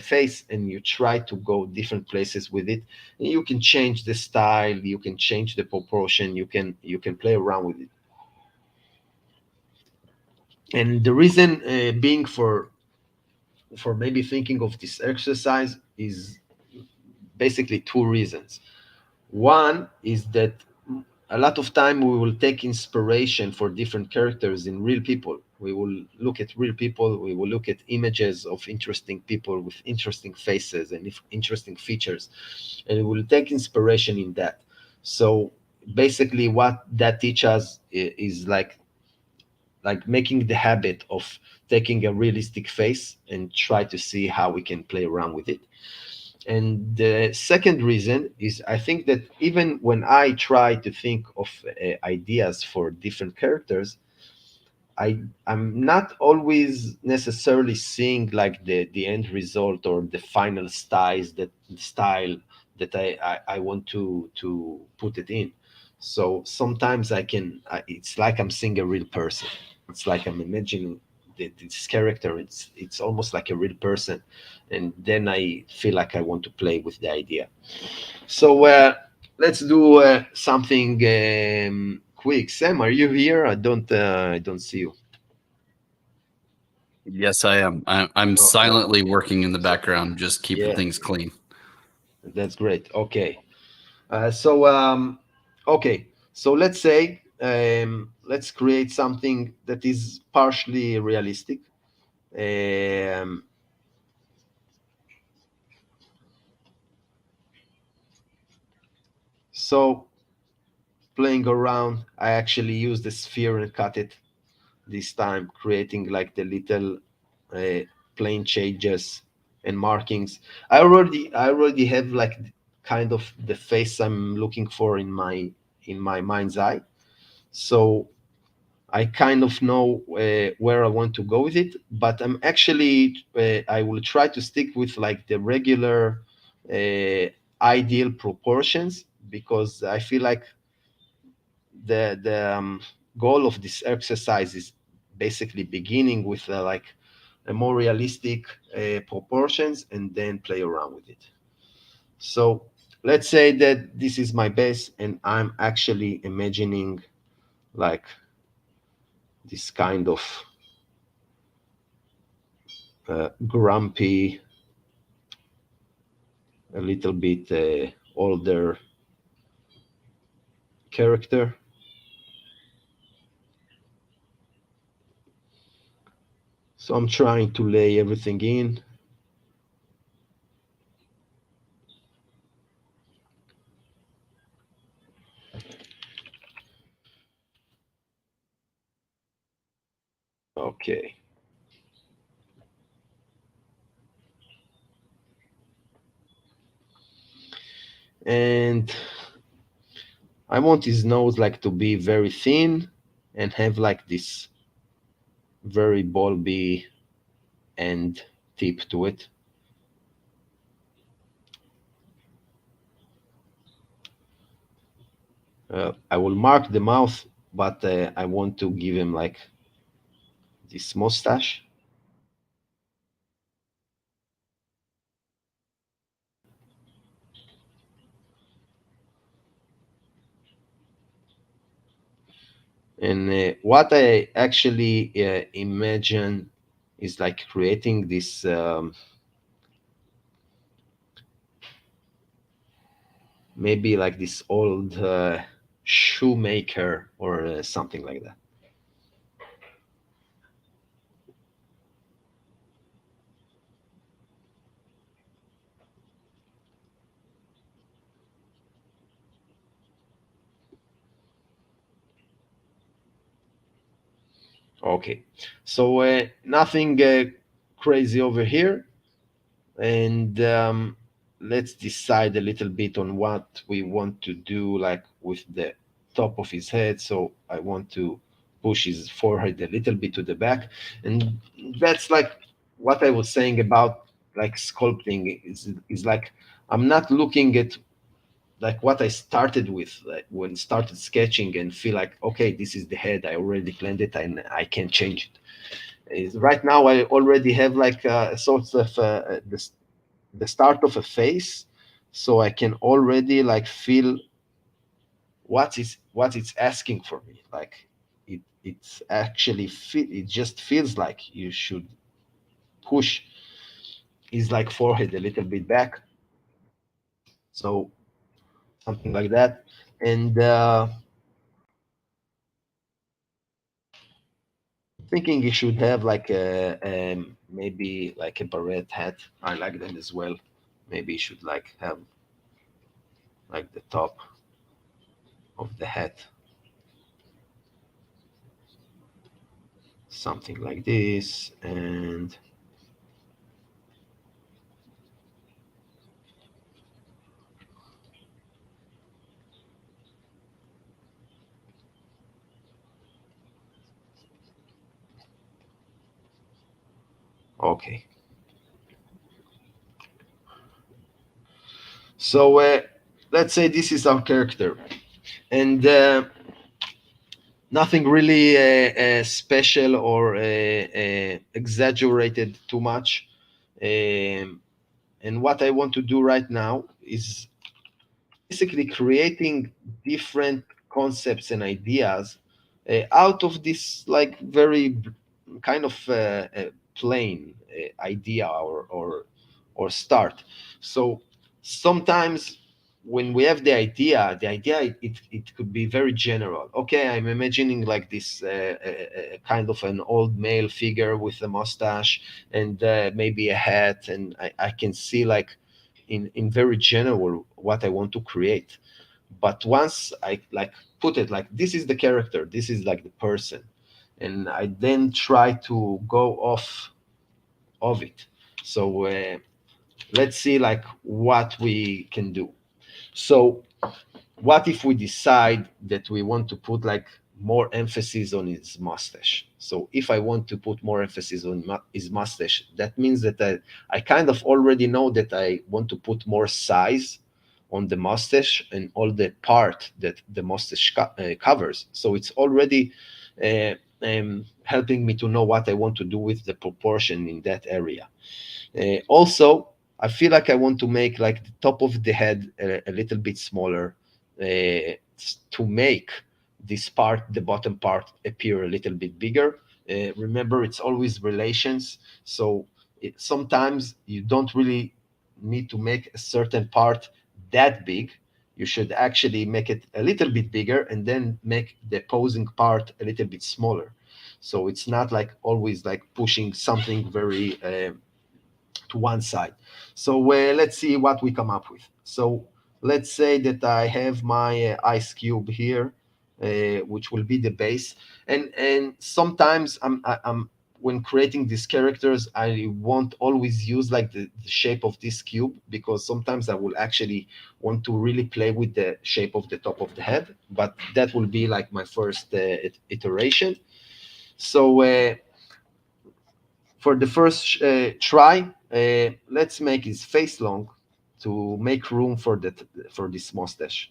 face and you try to go different places with it. And you can change the style, you can change the proportion, you can play around with it. And the reason being for maybe thinking of this exercise is basically two reasons. One is that a lot of time we will take inspiration for different characters in real people. We will look at real people, we will look at images of interesting people with interesting faces and interesting features, and we will take inspiration in that. So basically what that teaches us is like making the habit of taking a realistic face and try to see how we can play around with it. And the second reason is, I think that even when I try to think of ideas for different characters, I'm not always necessarily seeing like the end result or the final style that I want to put it in. So sometimes it's like I'm seeing a real person. It's like I'm imagining this character. It's almost like a real person, and then I feel like I want to play with the idea. So let's do something quick. Sam, are you here? I don't see you. Yes, I am. I'm silently working in the background, just keeping things clean. That's great. Okay. Okay. So let's say let's create something that is partially realistic. Um, so playing around, I actually use the sphere and cut it this time, creating like the little uh, plane changes and markings. I already have like kind of the face I'm looking for in my mind's eye. So I kind of know where I want to go with it, but I will try to stick with like the regular ideal proportions, because I feel like the goal of this exercise is basically beginning with like a more realistic proportions and then play around with it. So let's say that this is my base and I'm actually imagining like this kind of grumpy, a little bit older character. So I'm trying to lay everything in. Okay. And I want his nose like to be very thin and have like this very bulby end tip to it. I will mark the mouth, but I want to give him like this mustache. And what I actually imagine is like creating this maybe like this old shoemaker or something like that. Okay, so nothing crazy over here, and let's decide a little bit on what we want to do, like with the top of his head. So I want to push his forehead a little bit to the back, and that's like what I was saying about like sculpting is like I'm not looking at like what I started with, like when started sketching, and feel like okay, this is the head, I already planned it and I can change it. Is right now I already have like sorts of the start of a face, so I can already like feel what it's asking for me. Like it's actually it just feels like you should push his like forehead a little bit back, so something like that. And thinking he should have like maybe like a barrette hat. I like them as well. Maybe he should like have like the top of the hat, something like this. And okay, so let's say this is our character, and nothing really special or exaggerated too much. And what I want to do right now is basically creating different concepts and ideas out of this like very kind of plain idea or start. So sometimes when we have the idea it could be very general. Okay, I'm imagining like this kind of an old male figure with a mustache and maybe a hat, and I can see like in very general what I want to create. But once I like put it like this is the character, this is like the person, and I then try to go off of it. So let's see like what we can do. So what if we decide that we want to put like more emphasis on his mustache? So if I want to put more emphasis on his mustache, that means that I kind of already know that I want to put more size on the mustache and all the part that the mustache covers. So it's already uh, helping me to know what I want to do with the proportion in that area. Also, I feel like I want to make like the top of the head a little bit smaller to make this part, the bottom part, appear a little bit bigger. Remember, it's always relations. So sometimes you don't really need to make a certain part that big. You should actually make it a little bit bigger and then make the opposing part a little bit smaller. So it's not like always like pushing something very to one side. So let's see what we come up with. So let's say that I have my ice cube here, which will be the base. And sometimes I'm when creating these characters, I won't always use like the shape of this cube, because sometimes I will actually want to really play with the shape of the top of the head. But that will be like my first iteration. So for the first try, let's make his face long to make room for for this mustache.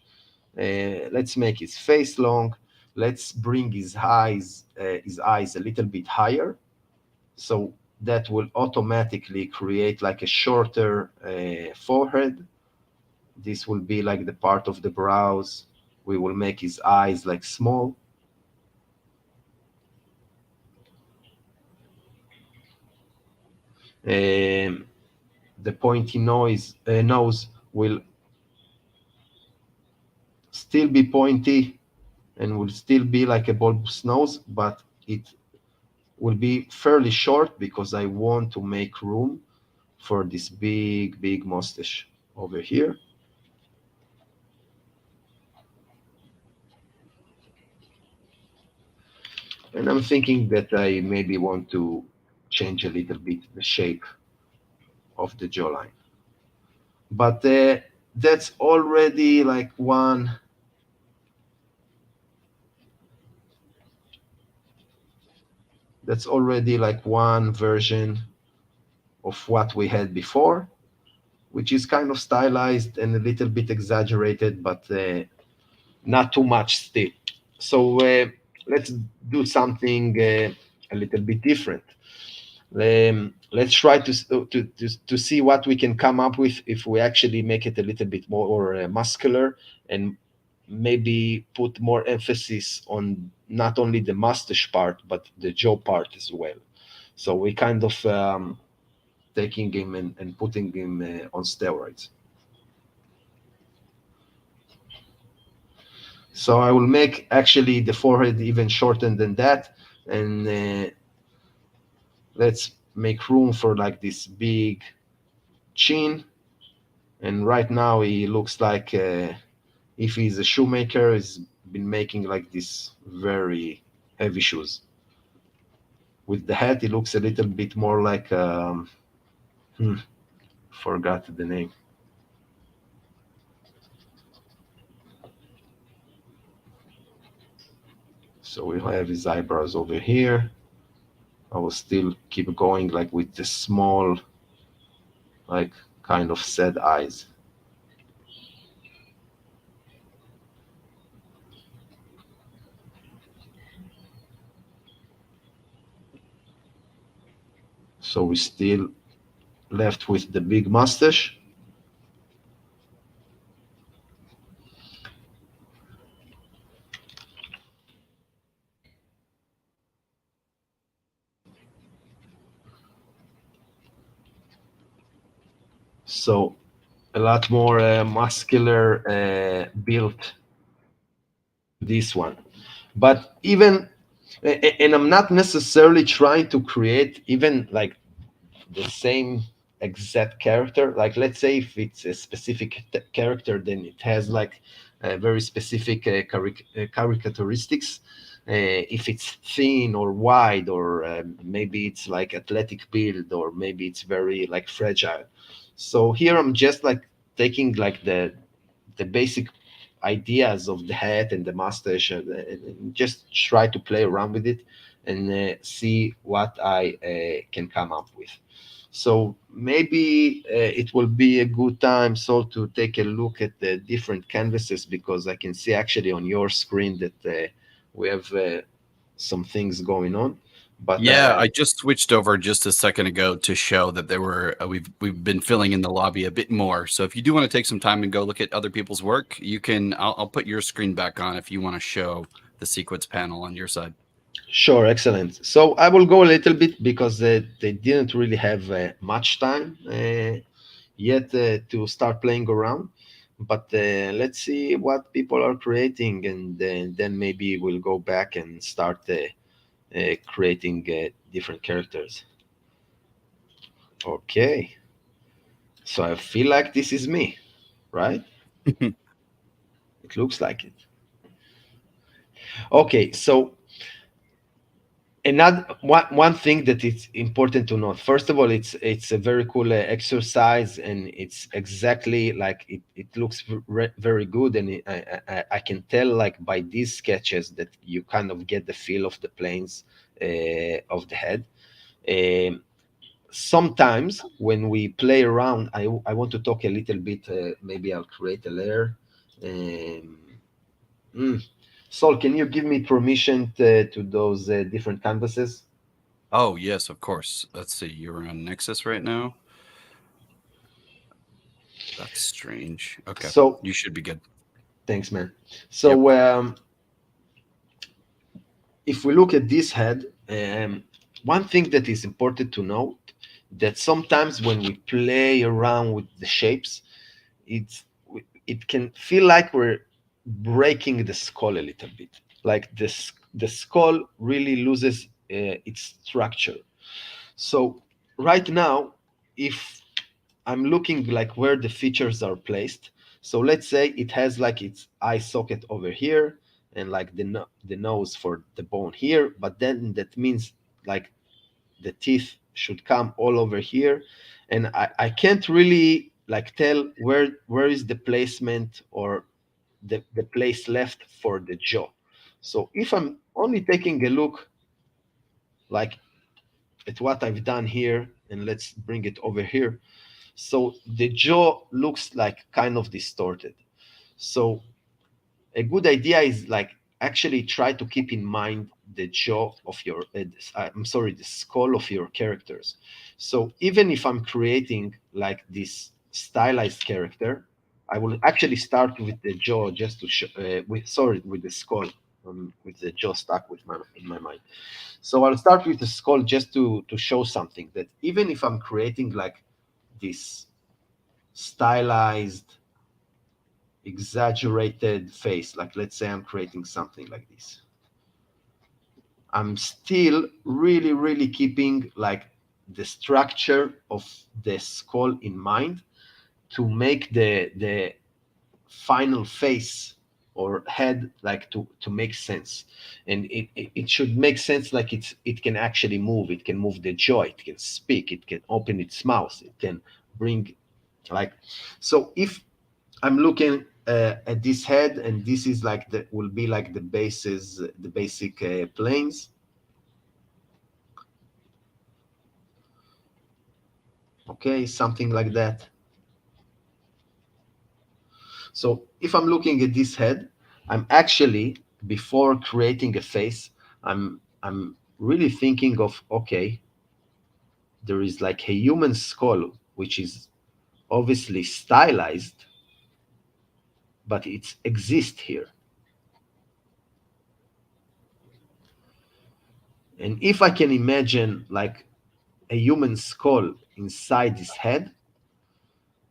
Let's make his face long. Let's bring his eyes a little bit higher, so that will automatically create like a shorter forehead. This will be like the part of the brows. We will make his eyes like small. Um, the pointy nose will still be pointy and will still be like a bulbous nose, but it will be fairly short because I want to make room for this big mustache over here. And I'm thinking that I maybe want to change a little bit the shape of the jawline. But that's already like one version of what we had before, which is kind of stylized and a little bit exaggerated, but not too much still. So let's do something a little bit different. Let's try to see what we can come up with if we actually make it a little bit more muscular, and maybe put more emphasis on not only the mustache part but the jaw part as well. So we kind of taking him and putting him on steroids. So I will make actually the forehead even shortened than that, and let's make room for like this big chin. And right now he looks like if he's a shoemaker, he's been making like this very heavy shoes. With the hat, he looks a little bit more like forgot the name. So we'll have his eyebrows over here. I will still keep going like with the small, like kind of sad eyes. So we still left with the big mustache. So a lot more muscular built to this one. But even, and I'm not necessarily trying to create even like the same exact character. Like let's say if it's a specific character, then it has like very specific characteristics. If it's thin or wide, or maybe it's like athletic build, or maybe it's very like fragile. So here I'm just like taking like the basic ideas of the hat and the mustache, and just try to play around with it and see what I can come up with. So maybe it will be a good time so to take a look at the different canvases, because I can see actually on your screen that we have some things going on. But Yeah, I just switched over just a second ago to show that there were we've been filling in the lobby a bit more. So if you do want to take some time and go look at other people's work, you can. I'll put your screen back on if you want to show the sequence panel on your side. sure, excellent. So I will go a little bit because they didn't really have much time yet to start playing around. But let's see what people are creating, and then maybe we'll go back and start creating different characters. Okay, so I feel like this is me, right? It looks like it. Okay, so another one thing that it's important to note. First of all, it's a very cool exercise, and it's exactly like it looks very good, and I can tell like by these sketches that you kind of get the feel of the planes of the head. Um, Sometimes when we play around, I want to talk a little bit. Maybe I'll create a layer. Um, mm. Sol, can you give me permission to those different canvases? Oh yes, of course. Let's see. You're on Nexus right now. That's strange. Okay, So you should be good. thanks, man. Yep. So if we look at this head, one thing that is important to note, that sometimes when we play around with the shapes, it's it can feel like we're breaking the skull a little bit. Like this, the skull really loses its structure. So right now, if I'm looking like where the features are placed. So let's say it has like its eye socket over here, and like the nose for the bone here, but then that means like the teeth should come all over here, and I can't really like tell where is the placement or the place left for the jaw. So if I'm only taking a look like at what I've done here, and let's bring it over here, so the jaw looks like kind of distorted. So a good idea is like actually try to keep in mind the jaw of your I'm sorry, the skull of your characters. So even if I'm creating like this stylized character, I will actually start with the jaw just to show with sorry, with the skull, with the jaw stuck with my in my mind. So I'll start with the skull just to show something, that even if I'm creating like this stylized, exaggerated face, like let's say I'm creating something like this, I'm still really keeping like the structure of the skull in mind, to make the final face or head like to make sense. And it should make sense, like it can actually move, it can move the jaw, it can speak, it can open its mouth, it can bring like. So if I'm looking at this head, and this is like the will be like the bases, the basic planes. Okay, something like that. So if I'm looking at this head, I'm actually, before creating a face, I'm really thinking of, okay, there is like a human skull which is obviously stylized, but it exists here. And if I can imagine like a human skull inside his head,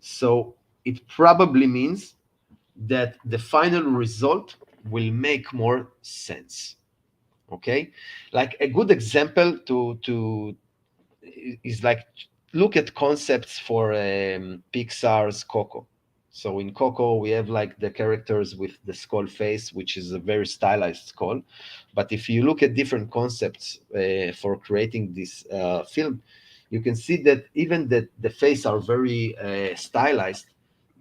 So it probably means that the final result will make more sense. Okay, like a good example to is like look at concepts for Pixar's Coco. So in Coco, we have like the characters with the skull face, which is a very stylized skull. But if you look at different concepts for creating this film, you can see that even that the face are very stylized.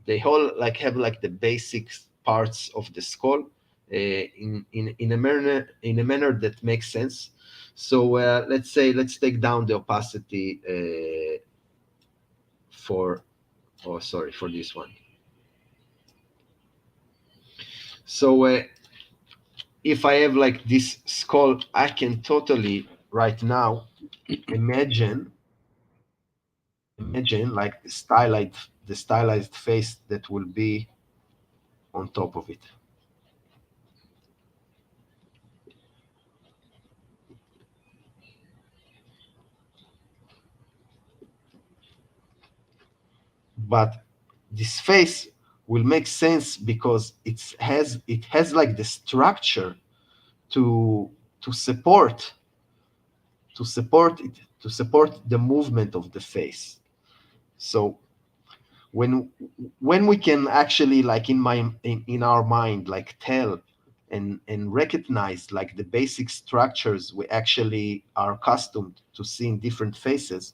They all like have like the basic parts of the skull in a manner that makes sense. So let's say let's take down the opacity for oh sorry for this one. So if I have like this skull, I can totally right now imagine like the stylized face that will be on top of it. But this face will make sense because it has like the structure to to support to support the movement of the face. So when when we can actually like in our mind like tell and recognize like the basic structures we actually are accustomed to see in different faces,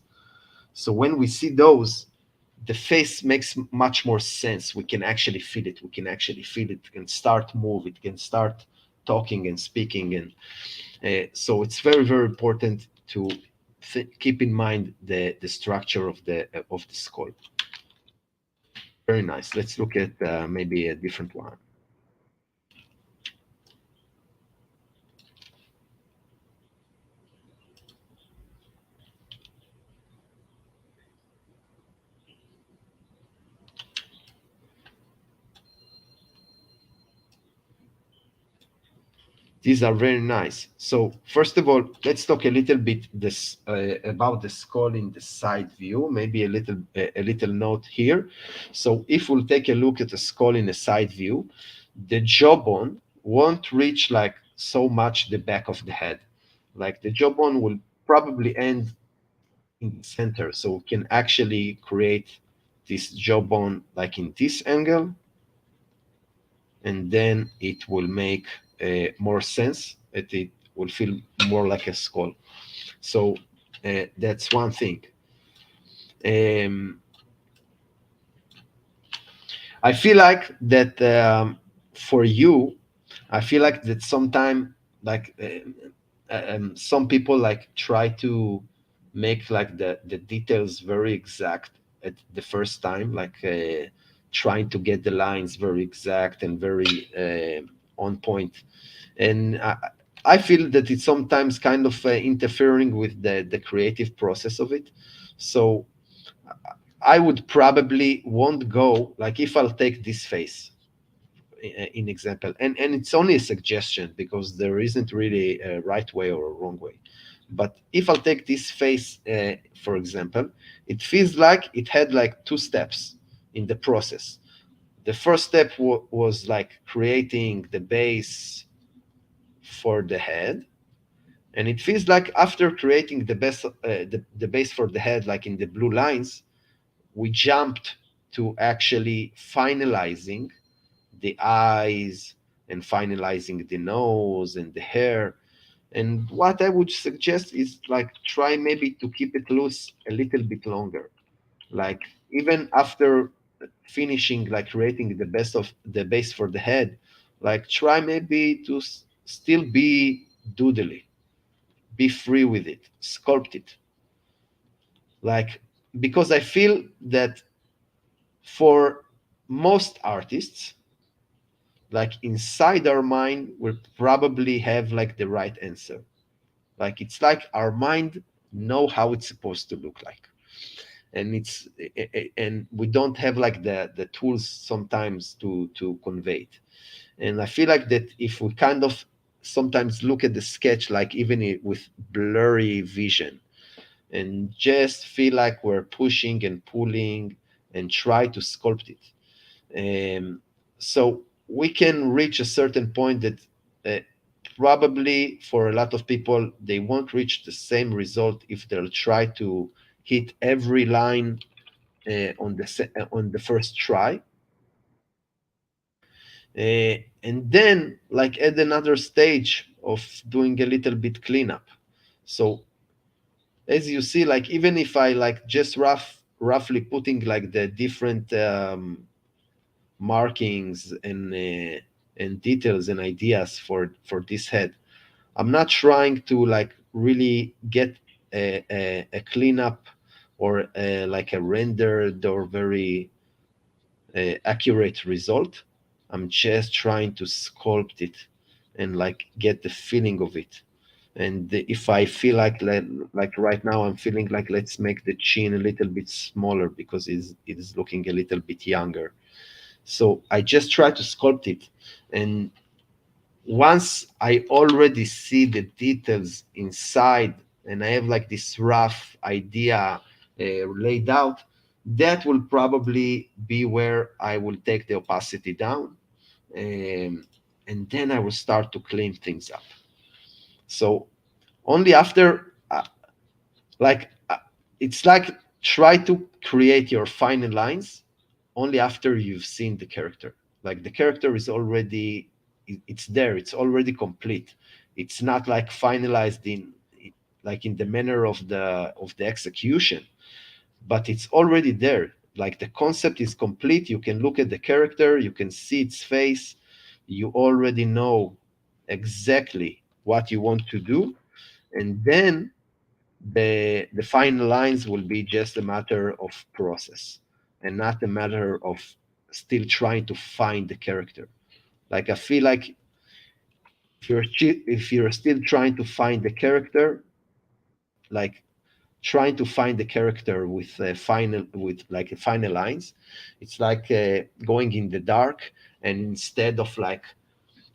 so when we see those, the face makes much more sense. We can actually feel it. We can actually feel it. It can start move. It can start talking and speaking. And so it's very, very important to keep in mind the structure of the skull. Very nice. Let's look at maybe a different one. These are very nice. So first of all, let's talk a little bit this about the skull in the side view. Maybe a little note here. So if we'll take a look at the skull in the side view, the jawbone won't reach like so much the back of the head. Like the jawbone will probably end in the center, so we can actually create this jawbone like in this angle, and then it will make more sense. It will feel more like a skull. So that's one thing. Um, I feel like that for you, I feel like that sometime like some people like try to make like the details very exact at the first time, like trying to get the lines very exact and very on point. And I feel that it's sometimes kind of interfering with the creative process of it. So I would probably won't go like if I'll take this face in example, and it's only a suggestion because there isn't really a right way or a wrong way. But if I'll take this face for example, it feels like it had like two steps in the process. The first step was like creating the base for the head, and it feels like after creating the base for the head like in the blue lines, we jumped to actually finalizing the eyes and finalizing the nose and the hair. And what I would suggest is like try maybe to keep it loose a little bit longer. Like even after finishing like creating the best of the base for the head, like try maybe to still be doodly, be free with it, sculpt it. Like because I feel that for most artists, like inside our mind we probably have like the right answer. Like it's like our mind know how it's supposed to look like, and and we don't have like the tools sometimes to convey it. And I feel like that if we kind of sometimes look at the sketch like even with blurry vision and just feel like we're pushing and pulling and try to sculpt it. So we can reach a certain point that uh, probably for a lot of people, they won't reach the same result if they'll try to hit every line on the first try. And then like add another stage of doing a little bit cleanup. So as you see, like even if I like just roughly putting like the different markings and details and ideas for this head, I'm not trying to like really get a cleanup or like a rendered or very accurate result. I'm just trying to sculpt it and like get the feeling of it. And if I feel like right now I'm feeling like let's make the chin a little bit smaller because it is looking a little bit younger. So I just try to sculpt it. And once I already see the details inside and I have like this rough idea laid out, that will probably be where I will take the opacity down, um, and then I will start to clean things up. So only after, like, it's like try to create your final lines only after you've seen the character. Like the character is already, it's there, it's already complete. It's not like finalized in like in the manner of the execution, but it's already there. Like the concept is complete. You can look at the character, you can see its face, you already know exactly what you want to do, and then the final lines will be just a matter of process and not a matter of still trying to find the character. Like I feel like if you're still trying to find the character, like trying to find the character with like final lines, it's like going in the dark, and instead of like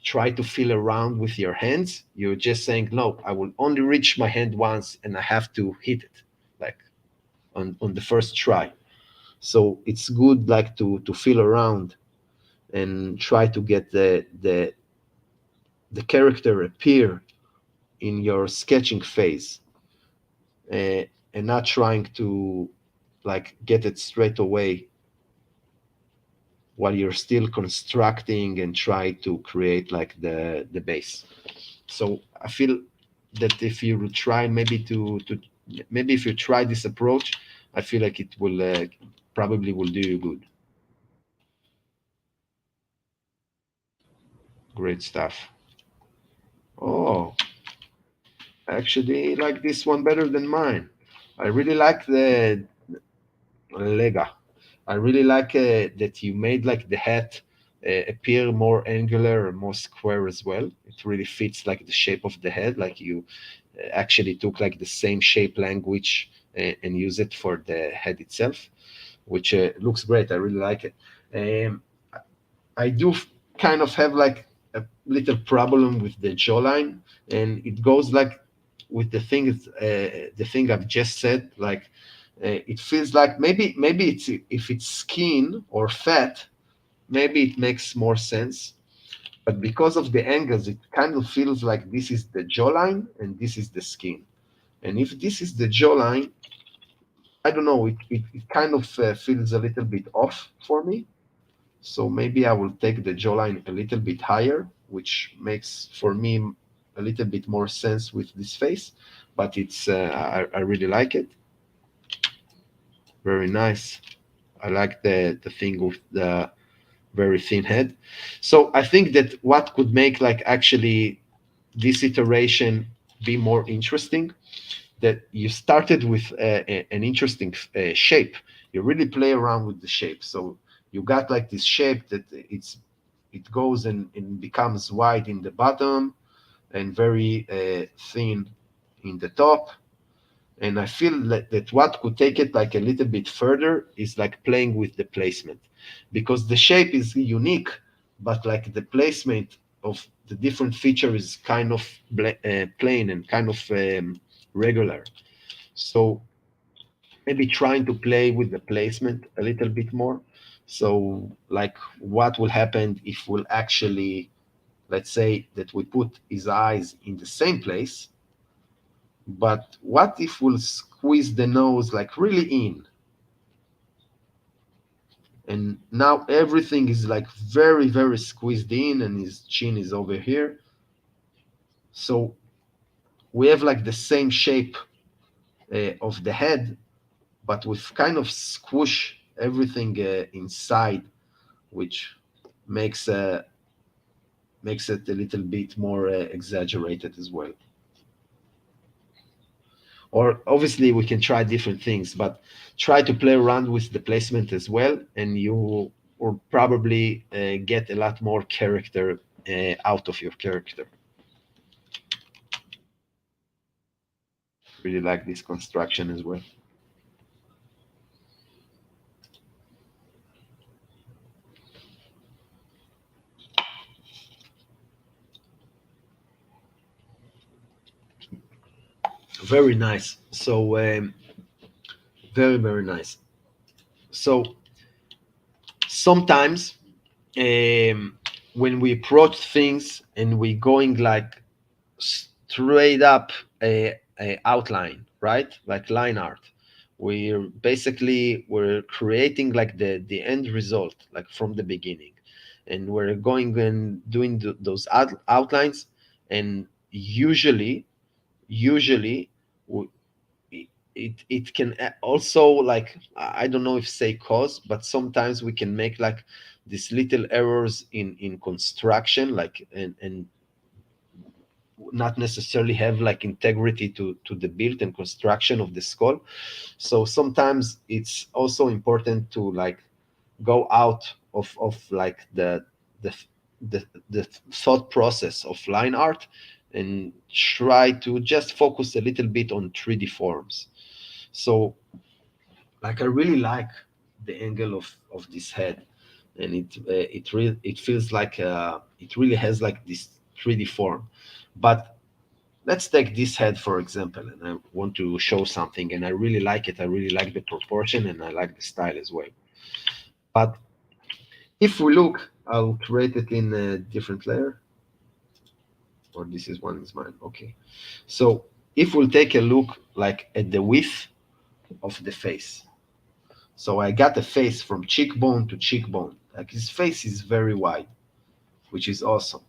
try to feel around with your hands, you're just saying no, I will only reach my hand once and I have to hit it like on the first try. So it's good like to feel around and try to get the character appear in your sketching phase, uh, and not trying to like get it straight away while you're still constructing and try to create like the base. So I feel that if you will try maybe maybe if you try this approach, I feel like it will probably will do you good. Great stuff. Oh, I actually like this one better than mine. I really like the lega. I really like that you made like the hat appear more angular and more square as well. It really fits like the shape of the head. Like you actually took like the same shape language and use it for the head itself, which looks great. I really like it. Um, I do kind of have like a little problem with the jawline, and it goes like with the thing I've just said. Like it feels like maybe it's if it's skin or fat, maybe it makes more sense. But because of the angles, it kind of feels like this is the jawline and this is the skin. And if this is the jawline, I don't know, it kind of feels a little bit off for me. So maybe I will take the jawline a little bit higher, which makes for me a little bit more sense with this face. But I really like it. Very nice. I like the thing with the very thin head. So I think that what could make like actually this iteration be more interesting, that you started with an interesting shape. You really play around with the shape. So you got like this shape that it goes and becomes wide in the bottom and very thin in the top. And I feel that what could take it like a little bit further is like playing with the placement, because the shape is unique, but like the placement of the different feature is kind of plain and kind of regular. So maybe trying to play with the placement a little bit more. So like what will happen if we'll actually, let's say that we put his eyes in the same place, but what if we'll squeeze the nose like really in? And now everything is like very, very squeezed in and his chin is over here. So we have like the same shape of the head, but with kind of squish everything inside, which makes makes it a little bit more exaggerated as well. Or obviously we can try different things, but try to play around with the placement as well, and you will probably get a lot more character out of your character. Really like this construction as well. Very nice. So very, very nice. So sometimes when we approach things and we going like straight up a outline, right? Like line art. We're creating like the end result, like from the beginning, and we're going and doing those outlines, and usually w- it can also like I don't know if say cause, but sometimes we can make like these little errors in construction, like and not necessarily have like integrity to the build and construction of the skull. So sometimes it's also important to like go out of like the the thought process of line art and try to just focus a little bit on 3D forms. So like I really like the angle of this head, and it feels like it really has like this 3D form. But let's take this head for example, and I want to show something, and I really like it. I really like the proportion, and I like the style as well. But if we look, I'll create it in a different layer, or this is one is mine. Okay, so if we'll take a look like at the width of the face. So I got a face from cheekbone to cheekbone. Like his face is very wide, which is awesome.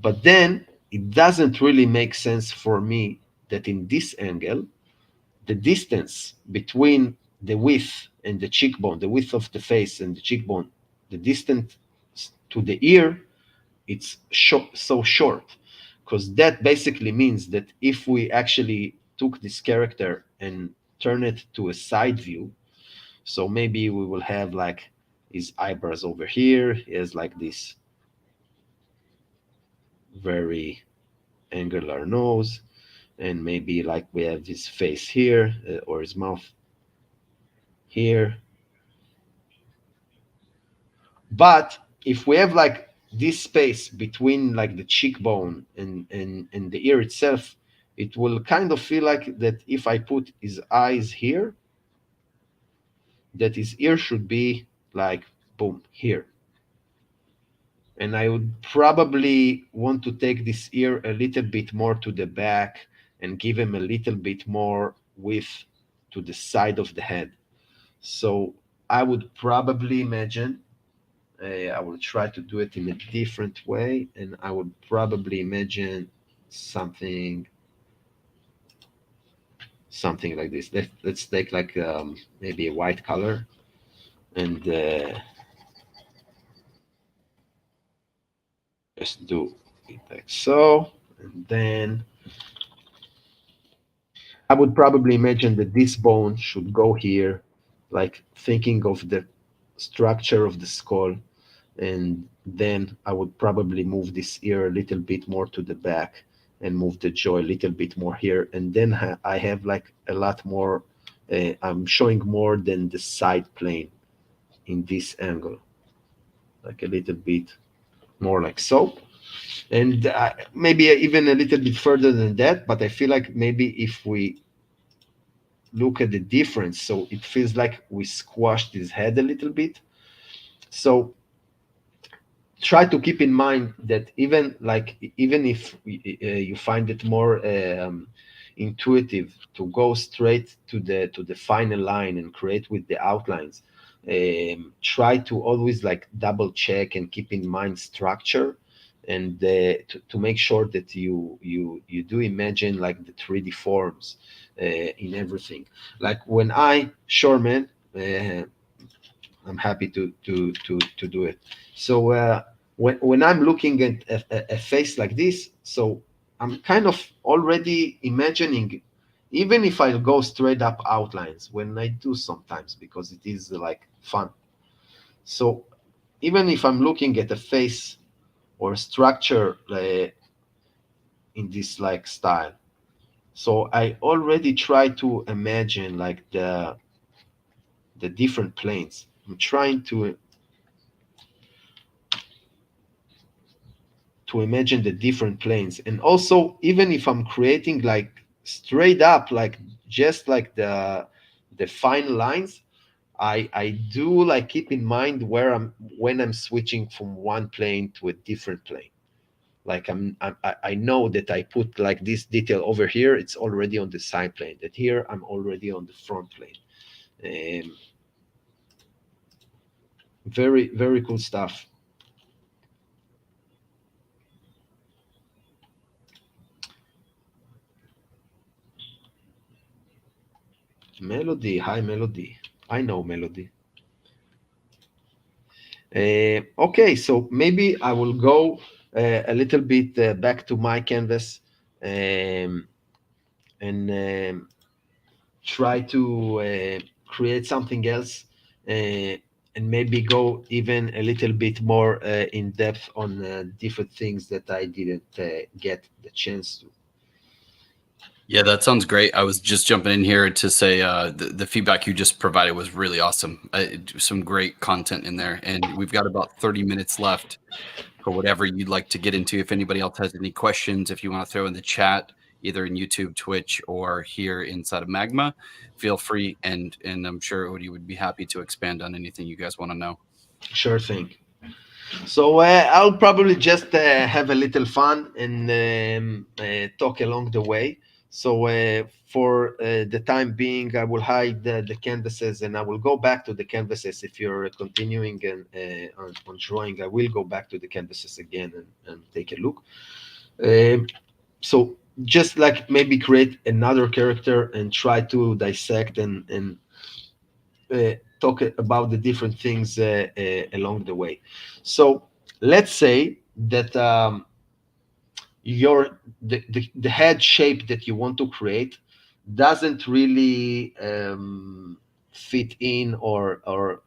But then it doesn't really make sense for me that in this angle, the distance between the width and the cheekbone, the width of the face and the cheekbone, the distance to the ear, it's so short. Because that basically means that if we actually took this character and turn it to a side view, so maybe we will have like his eyebrows over here. He has like this very angular nose, and maybe like we have his face here or his mouth here. But if we have like this space between like the cheekbone and the ear itself, it will kind of feel like that if I put his eyes here, that his ear should be like boom here. And I would probably want to take this ear a little bit more to the back and give him a little bit more width to the side of the head. So I would probably imagine, I will try to do it in a different way, and I would probably imagine something like this. Let's take like maybe a white color, and just do it like so, and then I would probably imagine that this bone should go here, like thinking of the structure of the skull, and then I would probably move this ear a little bit more to the back and move the jaw a little bit more here, and then I have like a lot more. I'm showing more than the side plane in this angle, like a little bit more like so, and maybe even a little bit further than that. But I feel like maybe if we look at the difference. So it feels like we squashed his head a little bit. So try to keep in mind that even if you find it more intuitive to go straight to the final line and create with the outlines, try to always like double check and keep in mind structure, and to make sure that you do imagine like the 3D forms in everything. Like when I sure man, I'm happy to do it. So when I'm looking at a face like this, so I'm kind of already imagining, even if I go straight up outlines when I do sometimes because it is like fun. So even if I'm looking at a face or structure in this like style, so I already try to imagine like the different planes. I'm trying to imagine the different planes. And also, even if I'm creating like straight up like just like the fine lines, I do like keep in mind where I'm when I'm switching from one plane to a different plane. Like I know that I put like this detail over here, it's already on the side plane, that here I'm already on the front plane. Very very cool stuff. Melody, hi Melody. I know Melody. Okay, so maybe I will go a little bit back to my canvas, um, and try to create something else, and maybe go even a little bit more in depth on different things that I didn't get the chance to. Yeah, that sounds great. I was just jumping in here to say the feedback you just provided was really awesome. Some great content in there. And we've got about 30 minutes left for whatever you'd like to get into. If anybody else has any questions, if you want to throw in the chat, either in YouTube, Twitch, or here inside of Magma, feel free. And I'm sure Udi would be happy to expand on anything you guys want to know. Sure thing. So I'll probably just have a little fun and talk along the way. So for the time being, I will hide the canvases and I will go back to the canvases. If you're continuing on drawing, I will go back to the canvases again and take a look. So just like maybe create another character and try to dissect and talk about the different things along the way. So let's say that the head shape that you want to create doesn't really fit in, or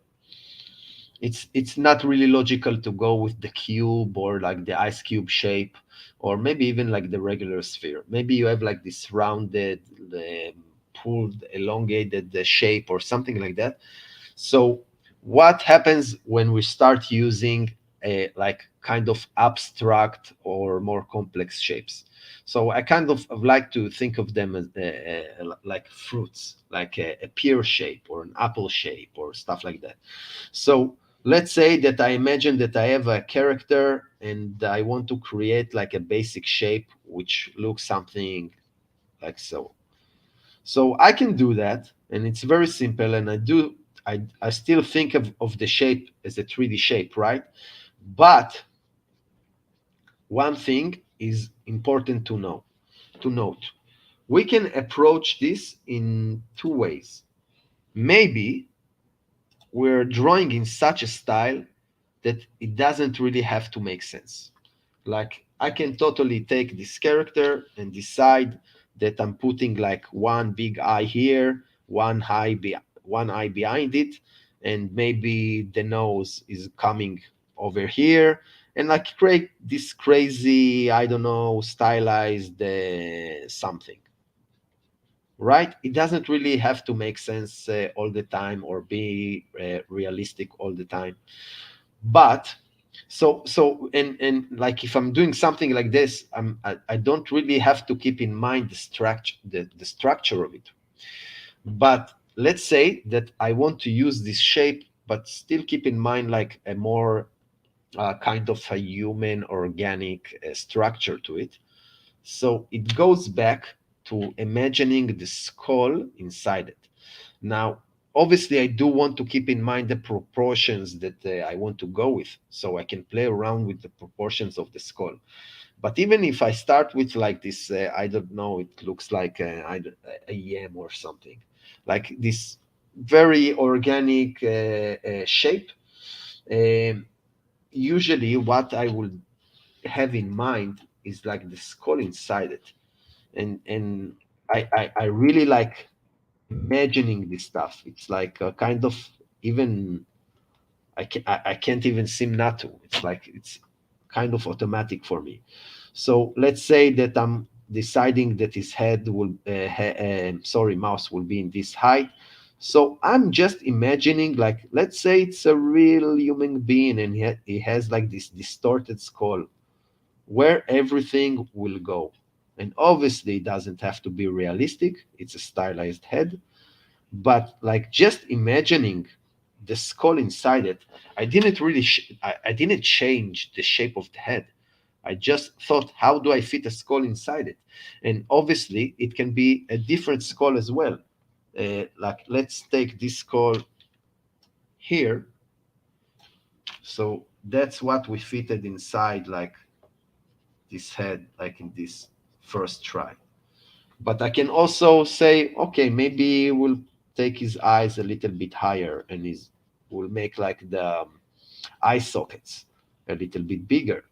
it's not really logical to go with the cube or like the ice cube shape, or maybe even like the regular sphere. Maybe you have like this rounded, pulled, elongated shape or something like that. So what happens when we start using a like kind of abstract or more complex shapes? So I kind of like to think of them as like fruits, like a pear shape or an apple shape or stuff like that. So let's say that I imagine that I have a character and I want to create like a basic shape which looks something like so. So I can do that, and it's very simple. And I still think of the shape as a 3D shape, right? But one thing is important to note. We can approach this in two ways. Maybe we're drawing in such a style that it doesn't really have to make sense. Like I can totally take this character and decide that I'm putting like one big eye here, one eye behind it, and maybe the nose is coming over here, and like create this crazy, I don't know, stylized something. Right? It doesn't really have to make sense all the time or be realistic all the time. But and like if I'm doing something like this, I don't really have to keep in mind the structure of it. But let's say that I want to use this shape, but still keep in mind like a more kind of a human organic structure to it. So it goes back to imagining the skull inside it. Now, obviously, I do want to keep in mind the proportions that I want to go with, so I can play around with the proportions of the skull. But even if I start with like this, I don't know, it looks like a yam or something, like this very organic shape. Um, Usually, what I will have in mind is like the skull inside it, and I really like imagining this stuff. It's like a kind of even I can't even seem not to. It's like it's kind of automatic for me. So let's say that I'm deciding that his head will, sorry, mouse will be in this height. So I'm just imagining, like, let's say it's a real human being and he has like this distorted skull where everything will go. And obviously, it doesn't have to be realistic, it's a stylized head, but like just imagining the skull inside it, I didn't really I didn't change the shape of the head. I just thought, how do I fit a skull inside it? And obviously it can be a different skull as well. Like let's take this skull here. So that's what we fitted inside, like this head, like in this first try. But I can also say, okay, maybe we'll take his eyes a little bit higher and we'll make like the eye sockets a little bit bigger.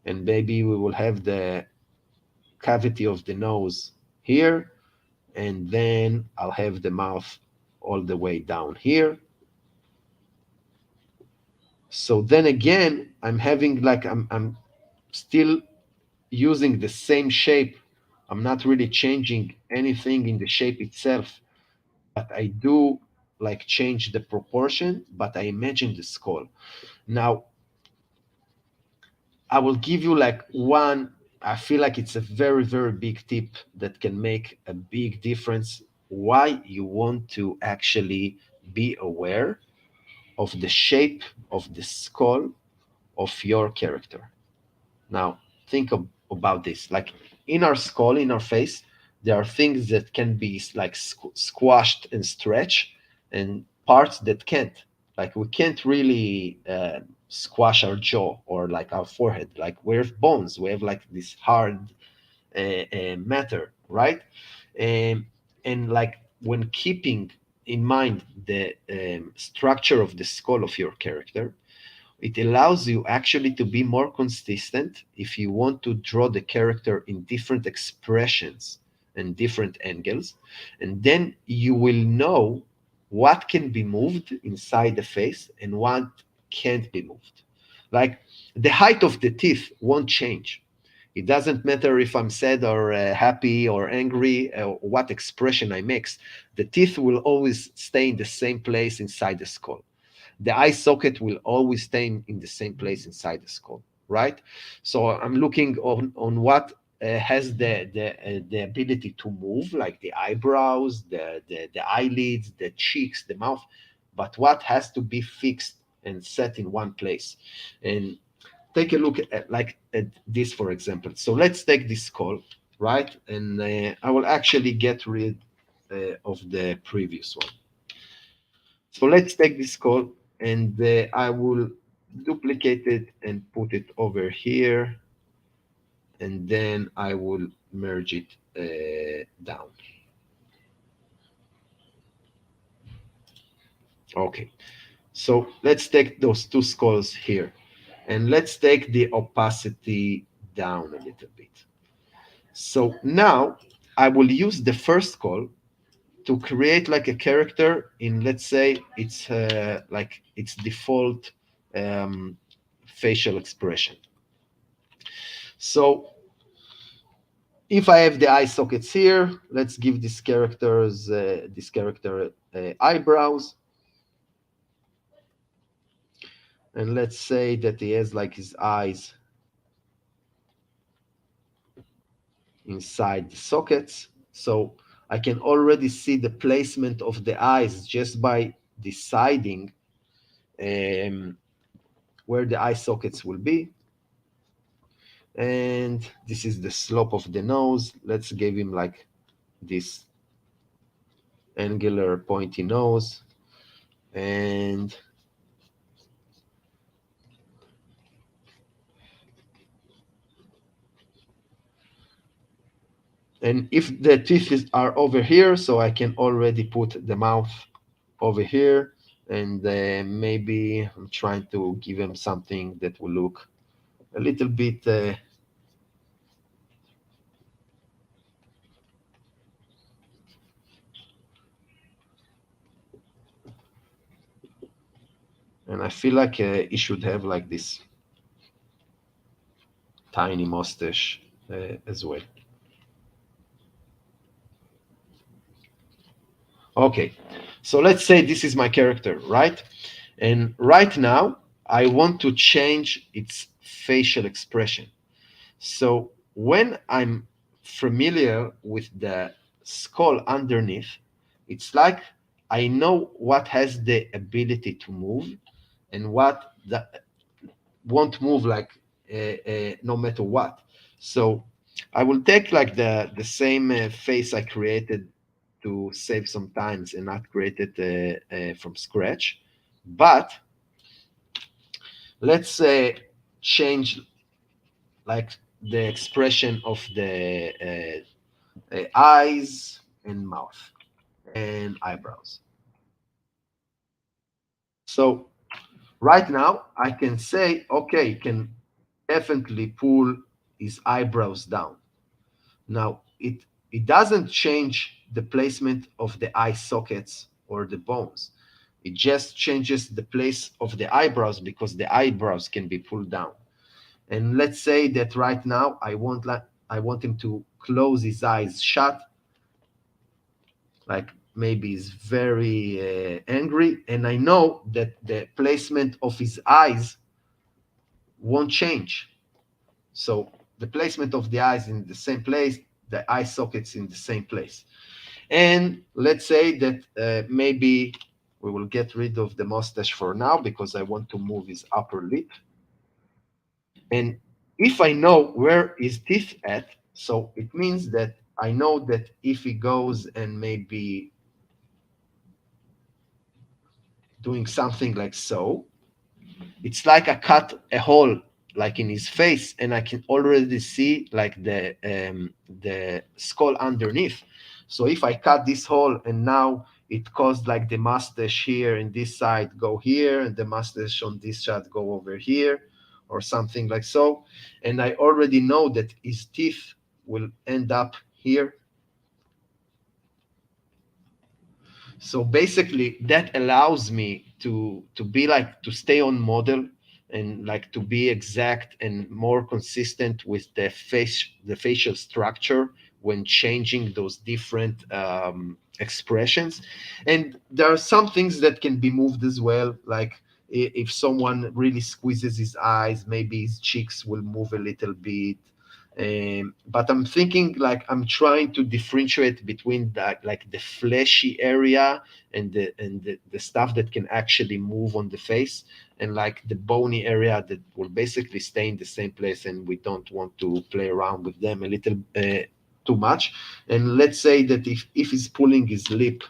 And maybe we will have the cavity of the nose here, and then I'll have the mouth all the way down here. So then again, I'm having like I'm still using the same shape. I'm not really changing anything in the shape itself, but I do like change the proportion, but I imagine the skull. Now, I will give you like one, I feel like it's a very, very big tip that can make a big difference. Why you want to actually be aware of the shape of the skull of your character. Now, think about this. Like in our skull, in our face, there are things that can be like squashed and stretched, and parts that can't. Like we can't really squash our jaw or like our forehead. Like we have bones. We have like this hard matter, right? Um, and like when keeping in mind the structure of the skull of your character, it allows you actually to be more consistent if you want to draw the character in different expressions and different angles. And then you will know what can be moved inside the face and what can't be moved. Like the height of the teeth won't change. It doesn't matter if I'm sad or happy or angry, what expression I mix. The teeth will always stay in the same place inside the skull. The eye socket will always stay in the same place inside the skull, right? So I'm looking on what has the ability to move, like the eyebrows, the eyelids, the cheeks, the mouth, but what has to be fixed and set in one place. And take a look at this, for example. So let's take this skull, right? And I will actually get rid of the previous one. So let's take this code and I will duplicate it and put it over here, and then I will merge it down. Okay, so let's take those two skulls here and let's take the opacity down a little bit. So now I will use the first skull to create like a character in, let's say it's like its default um, facial expression. So if I have the eye sockets here, let's give this character eyebrows, and let's say that he has like his eyes inside the sockets. So I can already see the placement of the eyes just by deciding where the eye sockets will be. And this is the slope of the nose. Let's give him like this angular pointy nose. And if the teeth are over here, so I can already put the mouth over here. And maybe I'm trying to give him something that will look a little bit and I feel like he should have like this tiny mustache as well. Okay, so let's say this is my character, right? And right now, I want to change its facial expression. So when I'm familiar with the skull underneath, it's like I know what has the ability to move and what won't move, like no matter what. So I will take like the same face I created to save some times and not create it from scratch. But let's change like the expression of the eyes and mouth and eyebrows. So right now I can say, okay, can definitely pull his eyebrows down. Now it doesn't change the placement of the eye sockets or the bones. It just changes the place of the eyebrows because the eyebrows can be pulled down. And let's say that right now I want him to close his eyes shut, like maybe he's very angry, and I know that the placement of his eyes won't change. So the placement of the eyes in the same place, the eye sockets in the same place. And let's say that maybe we will get rid of the mustache for now because I want to move his upper lip. And if I know where his teeth at, so it means that I know that if he goes and maybe doing something like so, it's like I cut a hole like in his face, and I can already see like the skull underneath. So if I cut this hole and now it caused like the mustache here and this side go here and the mustache on this side go over here or something like so, and I already know that his teeth will end up here. So basically that allows me to be like to stay on model and like to be exact and more consistent with the facial structure when changing those different expressions. And there are some things that can be moved as well, like if someone really squeezes his eyes, maybe his cheeks will move a little bit. But I'm thinking like I'm trying to differentiate between that, like the fleshy area and the stuff that can actually move on the face, and like the bony area that will basically stay in the same place, and we don't want to play around with them a little too much. And let's say that if he's pulling his lip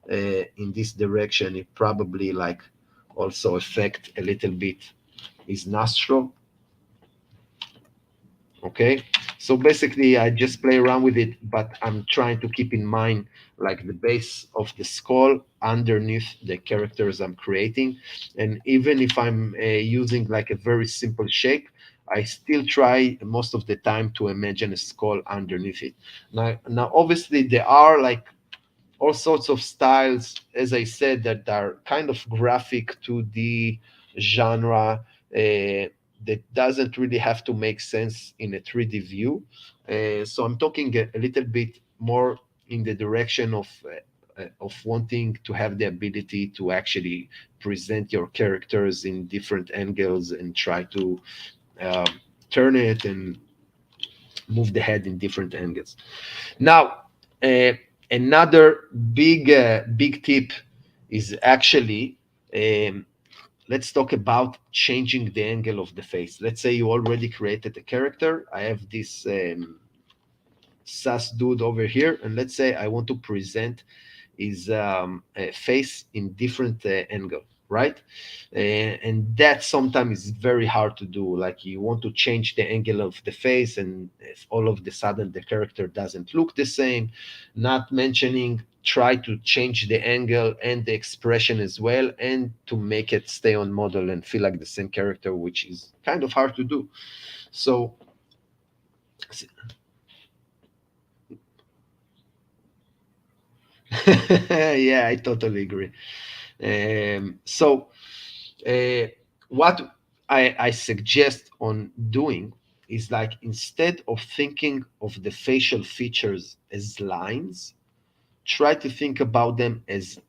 in this direction, it probably like also affect a little bit his nostril. Okay, so basically I just play around with it, but I'm trying to keep in mind like the base of the skull underneath the characters I'm creating. And even if I'm using like a very simple shape, I still try most of the time to imagine a skull underneath it. Now obviously there are like all sorts of styles, as I said, that are kind of graphic 2D genre that doesn't really have to make sense in a 3D view. So I'm talking a little bit more in the direction of wanting to have the ability to actually present your characters in different angles and try to um, turn it and move the head in different angles. Now, Another big tip is actually, um, let's talk about changing the angle of the face. Let's say you already created a character. I have this sus dude over here, and let's say I want to present his face in different angle, right? And that sometimes is very hard to do. Like you want to change the angle of the face, and if all of the sudden the character doesn't look the same. Not mentioning try to change the angle and the expression as well, and to make it stay on model and feel like the same character, which is kind of hard to do. So yeah, I totally agree. So uh, what I suggest on doing is like instead of thinking of the facial features as lines, try to think about them as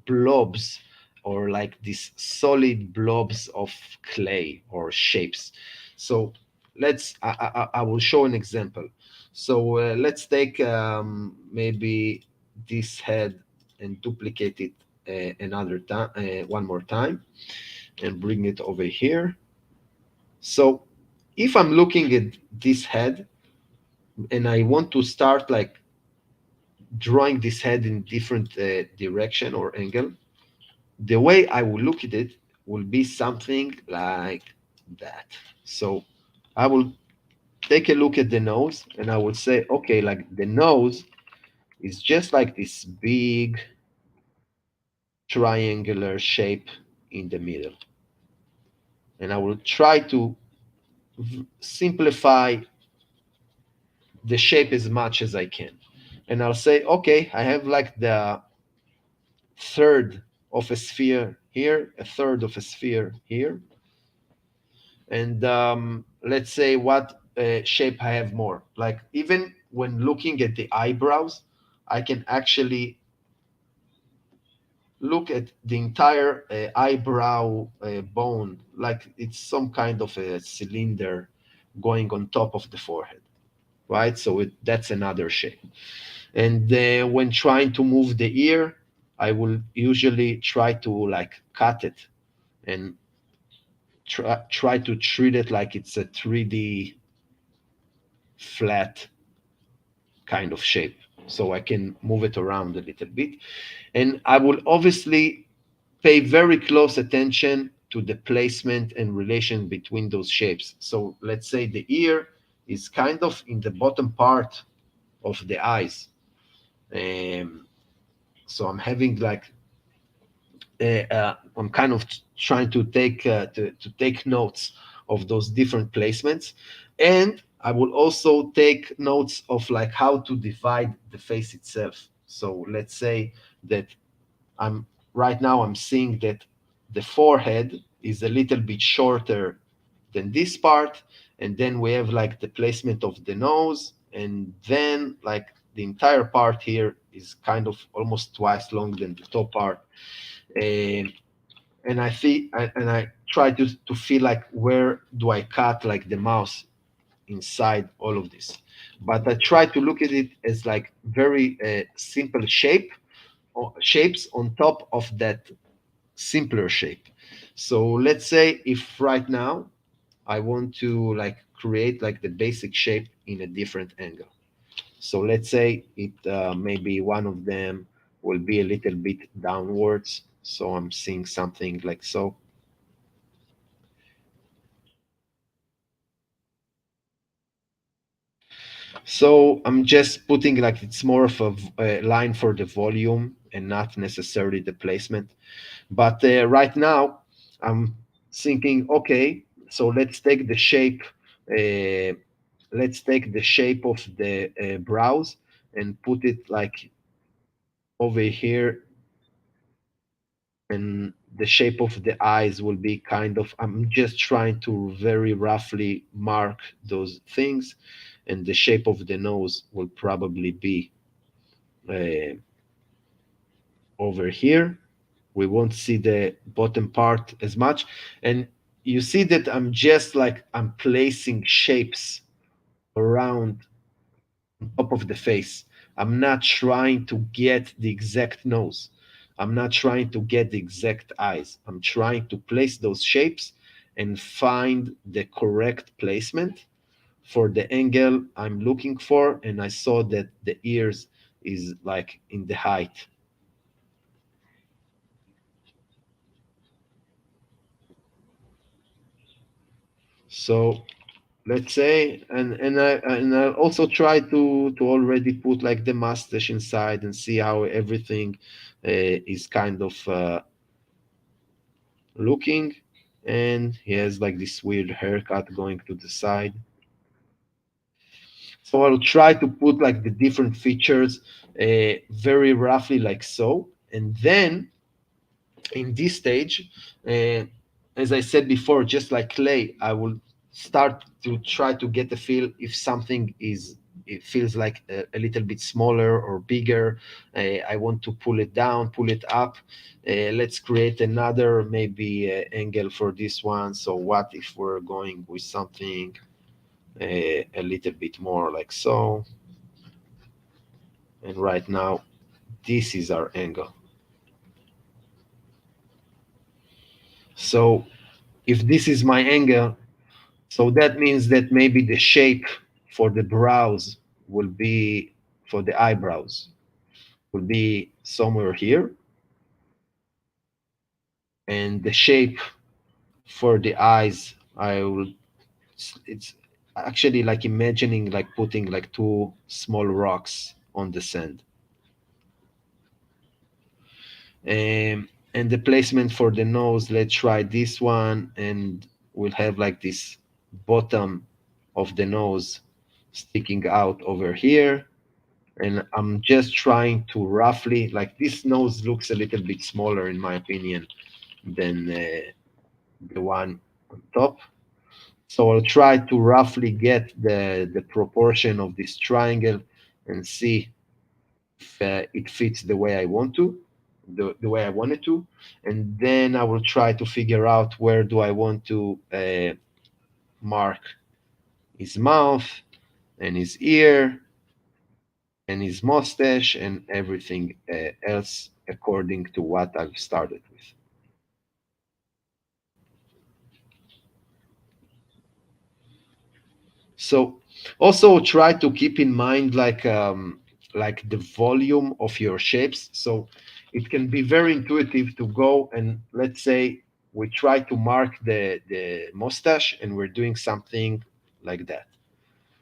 blobs, or like these solid blobs of clay or shapes. So I will show an example. So let's take maybe this head and duplicate it another time, one more time, and bring it over here. So if I'm looking at this head and I want to start like drawing this head in different direction or angle, the way I will look at it will be something like that. So I will take a look at the nose and I will say, okay, like the nose is just like this big triangular shape in the middle. And I will try to simplify the shape as much as I can. And I'll say, okay, I have like the third of a sphere here, a third of a sphere here, and let's say what shape I have more. Like even when looking at the eyebrows, I can actually look at the entire eyebrow bone like it's some kind of a cylinder going on top of the forehead, right? So that's another shape. And when trying to move the ear, I will usually try to like cut it and try to treat it like it's a 3D flat kind of shape, so I can move it around a little bit. And I will obviously pay very close attention to the placement and relation between those shapes. So let's say the ear is kind of in the bottom part of the eyes. Um, so I'm having like I'm kind of trying to take notes of those different placements, and I will also take notes of like how to divide the face itself. So let's say that I'm right now I'm seeing that the forehead is a little bit shorter than this part, and then we have like the placement of the nose, and then like the entire part here is kind of almost twice long than the top part. Um, and I try to feel like where do I cut like the mouse inside all of this. But I try to look at it as like very simple shapes on top of that simpler shape. So let's say if right now I want to like create like the basic shape in a different angle. So let's say it maybe one of them will be a little bit downwards. So I'm seeing something like so. So I'm just putting like it's more of a line for the volume and not necessarily the placement. But right now I'm thinking, okay, so uh, let's take the shape of the brows and put it like over here, and the shape of the eyes will be kind of, I'm just trying to very roughly mark those things, and the shape of the nose will probably be uh, over here. We won't see the bottom part as much. And you see that I'm just like I'm placing shapes around on top of the face. I'm not trying to get the exact nose. I'm not trying to get the exact eyes. I'm trying to place those shapes and find the correct placement for the angle I'm looking for. And I saw that the ears is like in the height. So let's say, and I also try to already put like the mustache inside and see how everything is kind of looking. And he has like this weird haircut going to the side. So I'll try to put like the different features very roughly like so. And then in this stage, uh, as I said before, just like clay, I will start to try to get the feel if something is it feels like a little bit smaller or bigger. I want to pull it down, pull it up. Let's create another maybe angle for this one. So what if we're going with something a little bit more like so? And right now, this is our angle. So if this is my angle, so that means that maybe the shape for the brows will be, for the eyebrows, will be somewhere here. And the shape for the eyes, I will, it's actually like imagining like putting like two small rocks on the sand. And the placement for the nose, let's try this one, and we'll have like this bottom of the nose sticking out over here. And I'm just trying to roughly, like this nose looks a little bit smaller in my opinion than the one on top. So I'll try to roughly get the proportion of this triangle and see if it fits the way I want to, the way I want it to. And then I will try to figure out where do I want to mark his mouth and his ear and his mustache and everything else according to what I've started with. So also try to keep in mind like the volume of your shapes. So it can be very intuitive to go and let's say we try to mark the mustache and we're doing something like that,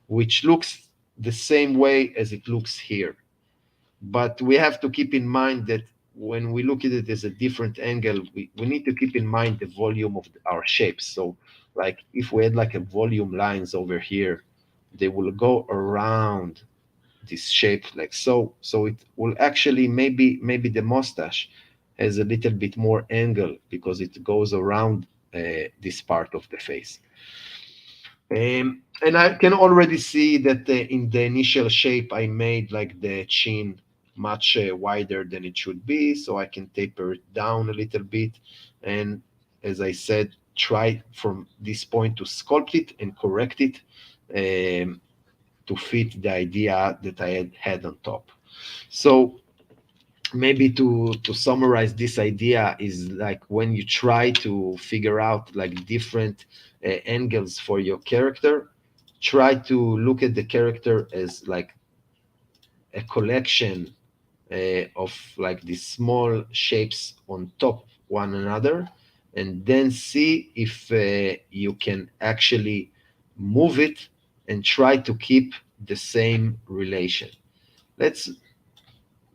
which looks the same way as it looks here. But we have to keep in mind that when we look at it as a different angle, we need to keep in mind the volume of our shapes. So like if we had like a volume lines over here, they will go around this shape like so. So it will actually maybe the mustache has a little bit more angle because it goes around this part of the face. And I can already see that in the initial shape, I made like the chin much wider than it should be, so I can taper it down a little bit. And as I said, try from this point to sculpt it and correct it to fit the idea that I had on top. So maybe to summarize this idea is like when you try to figure out like different angles for your character, try to look at the character as like a collection of like these small shapes on top one another, and then see if you can actually move it and try to keep the same relation. Let's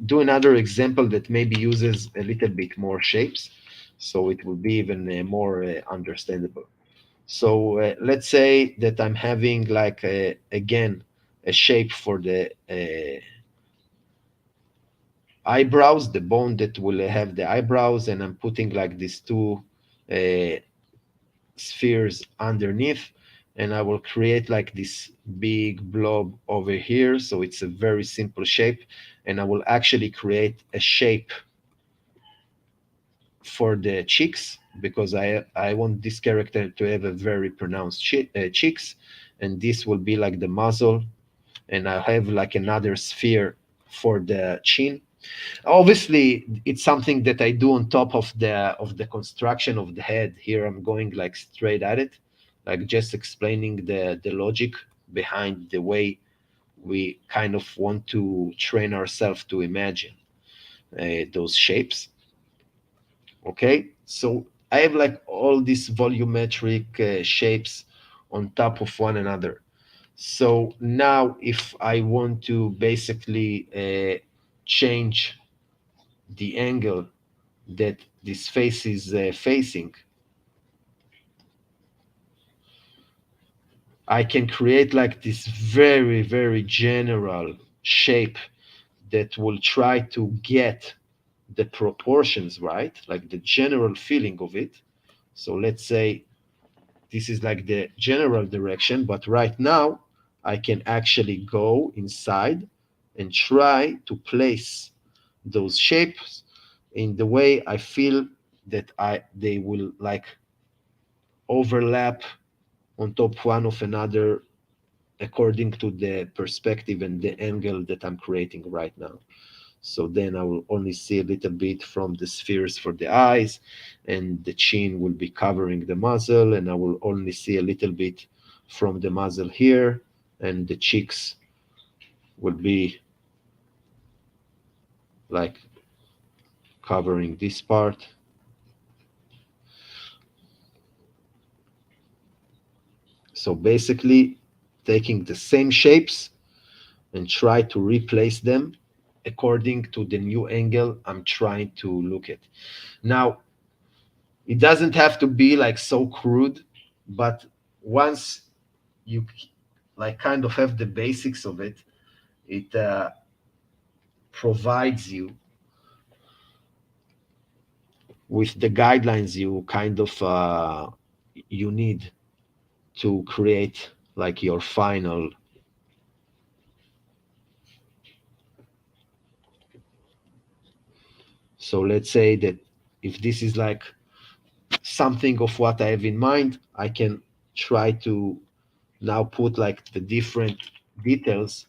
do another example that maybe uses a little bit more shapes, so it will be even more understandable. So let's say that I'm having like again a shape for the eyebrows, the bone that will have the eyebrows, and I'm putting like these two uh, spheres underneath, and I will create like this big blob over here. So it's a very simple shape, and I will actually create a shape for the cheeks because I want this character to have a very pronounced cheeks, and this will be like the muzzle, and I have like another sphere for the chin. Obviously, it's something that I do on top of the construction of the head. Here, I'm going like straight at it, like just explaining the logic behind the way we kind of want to train ourselves to imagine those shapes. Okay, so I have like all these volumetric shapes on top of one another. So now, if I want to basically change the angle that this face is facing, I can create like this very, very general shape that will try to get the proportions right, like the general feeling of it. So let's say this is like the general direction, but right now I can actually go inside and try to place those shapes in the way I feel that they will like overlap on top one of another according to the perspective and the angle that I'm creating right now. So then I will only see a little bit from the spheres for the eyes, and the chin will be covering the muzzle, and I will only see a little bit from the muzzle here, and the cheeks will be like covering this part. So basically, taking the same shapes and try to replace them according to the new angle I'm trying to look at. Now, it doesn't have to be like so crude, but once you like kind of have the basics of it, it provides you with the guidelines you kind of you need to create like your final. So let's say that if this is like something of what I have in mind, I can try to now put like the different details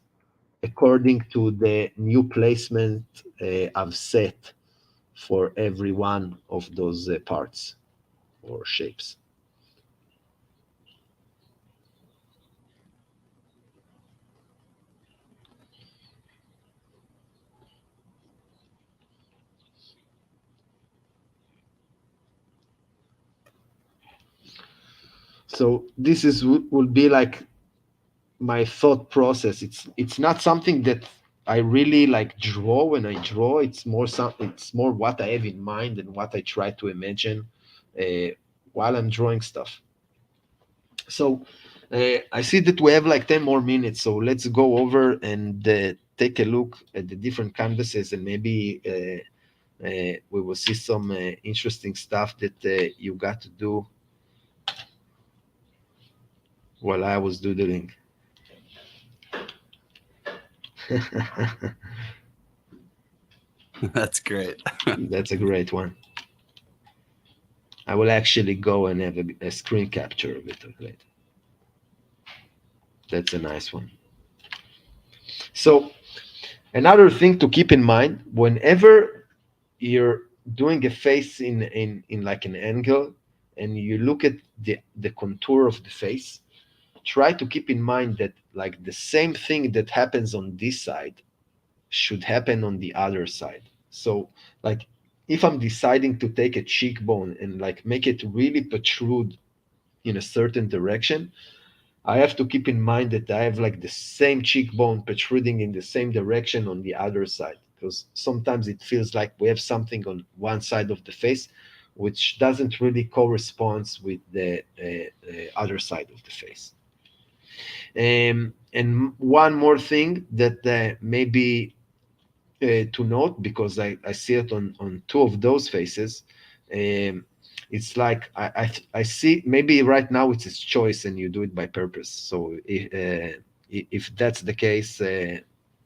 according to the new placement I've set for every one of those parts or shapes. So this is will be like my thought process. It's not something that I really like draw when I draw. It's more what I have in mind and what I try to imagine uh, while I'm drawing stuff. So I see that we have like 10 more minutes, so let's go over and take a look at the different canvases, and maybe we will see some interesting stuff that you got to do while I was doodling. That's great. That's a great one. I will actually go and have a screen capture of it later. That's a nice one. So another thing to keep in mind whenever you're doing a face in like an angle and you look at the contour of the face, try to keep in mind that like the same thing that happens on this side should happen on the other side. So like if I'm deciding to take a cheekbone and like make it really protrude in a certain direction, I have to keep in mind that I have like the same cheekbone protruding in the same direction on the other side, because sometimes it feels like we have something on one side of the face which doesn't really correspond with the other side of the face. And one more thing that maybe to note, because I see it on two of those faces. It's like I see maybe right now it's his choice and you do it by purpose. So if that's the case,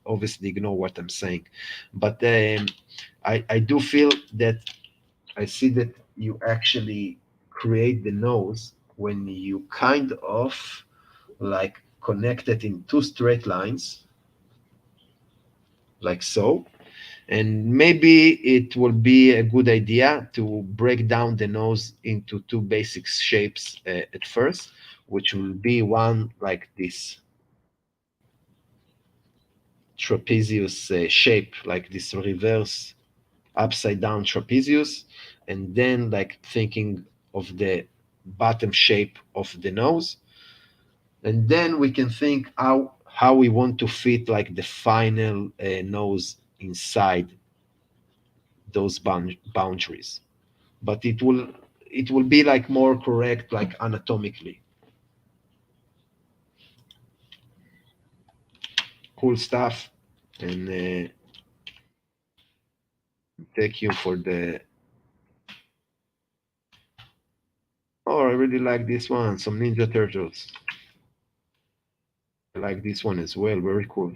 obviously ignore what I'm saying. But I do feel that I see that you actually create the nose when you kind of like connect it in two straight lines like so. And maybe it will be a good idea to break down the nose into two basic shapes at first, which will be one like this trapezius shape, like this reverse upside down trapezius, and then like thinking of the bottom shape of the nose, and then we can think how we want to fit like the final nose inside those boundaries. But it will be like more correct like anatomically. Cool stuff. And thank you for the. Oh, I really like this one, some Ninja Turtles. I like this one as well, very cool.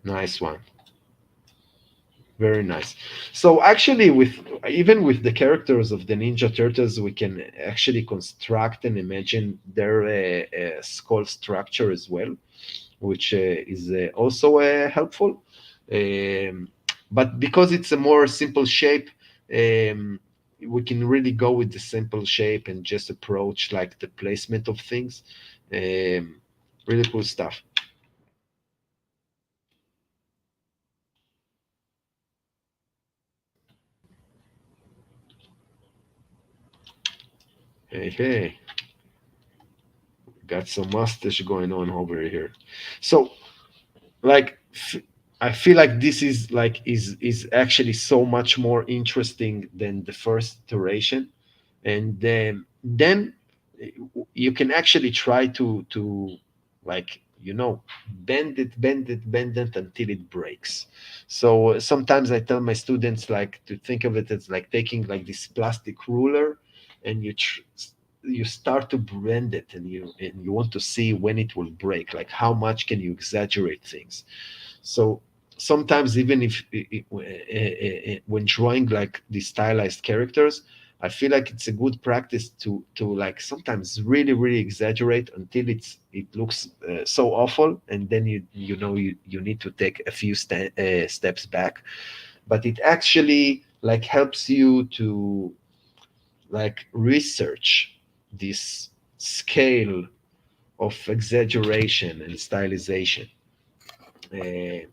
Nice one. Very nice. So actually, with even with the characters of the Ninja Turtles, we can actually construct and imagine their skull structure as well, which is also helpful. Um, but because it's a more simple shape, um, we can really go with the simple shape and just approach like the placement of things. Um, really cool stuff. Hey, hey, got some mustache going on over here. So like I feel like this is like is actually so much more interesting than the first iteration, and then you can actually try to like bend it until it breaks. So sometimes I tell my students like to think of it as like taking like this plastic ruler, and you start to bend it, and you want to see when it will break, like how much can you exaggerate things. So sometimes even if when drawing like the stylized characters, I feel like it's a good practice to like sometimes really exaggerate until it looks so awful, and then you need to take a few steps back. But it actually like helps you to like research this scale of exaggeration and stylization. Uh,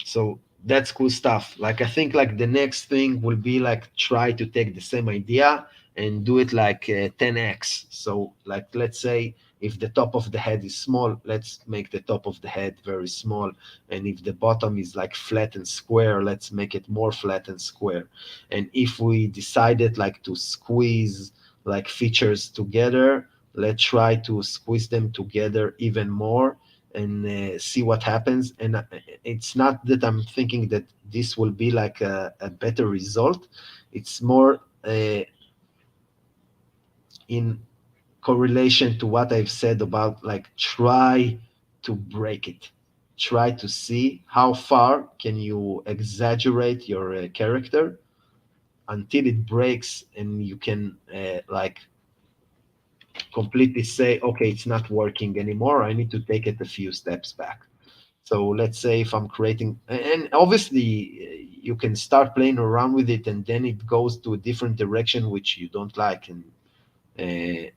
so that's cool stuff. Like I think like the next thing will be like try to take the same idea and do it like 10x. So like let's say if the top of the head is small, let's make the top of the head very small. And if the bottom is like flat and square, let's make it more flat and square. And if we decided like to squeeze like features together, let's try to squeeze them together even more and see what happens. And it's not that I'm thinking that this will be like a better result. It's more in correlation to what I've said about like try to break it. Try to see how far can you exaggerate your character until it breaks, and you can like completely say, okay, it's not working anymore. I need to take it a few steps back. So let's say if I'm creating, and obviously you can start playing around with it, and then it goes to a different direction which you don't like, and uh,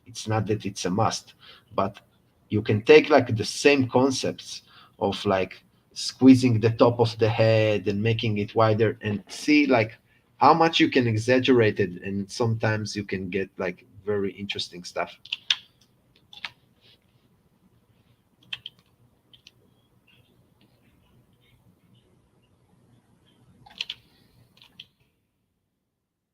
it's not that it's a must, but you can take like the same concepts of like squeezing the top of the head and making it wider, and see like how much you can exaggerate it, and sometimes you can get like very interesting stuff.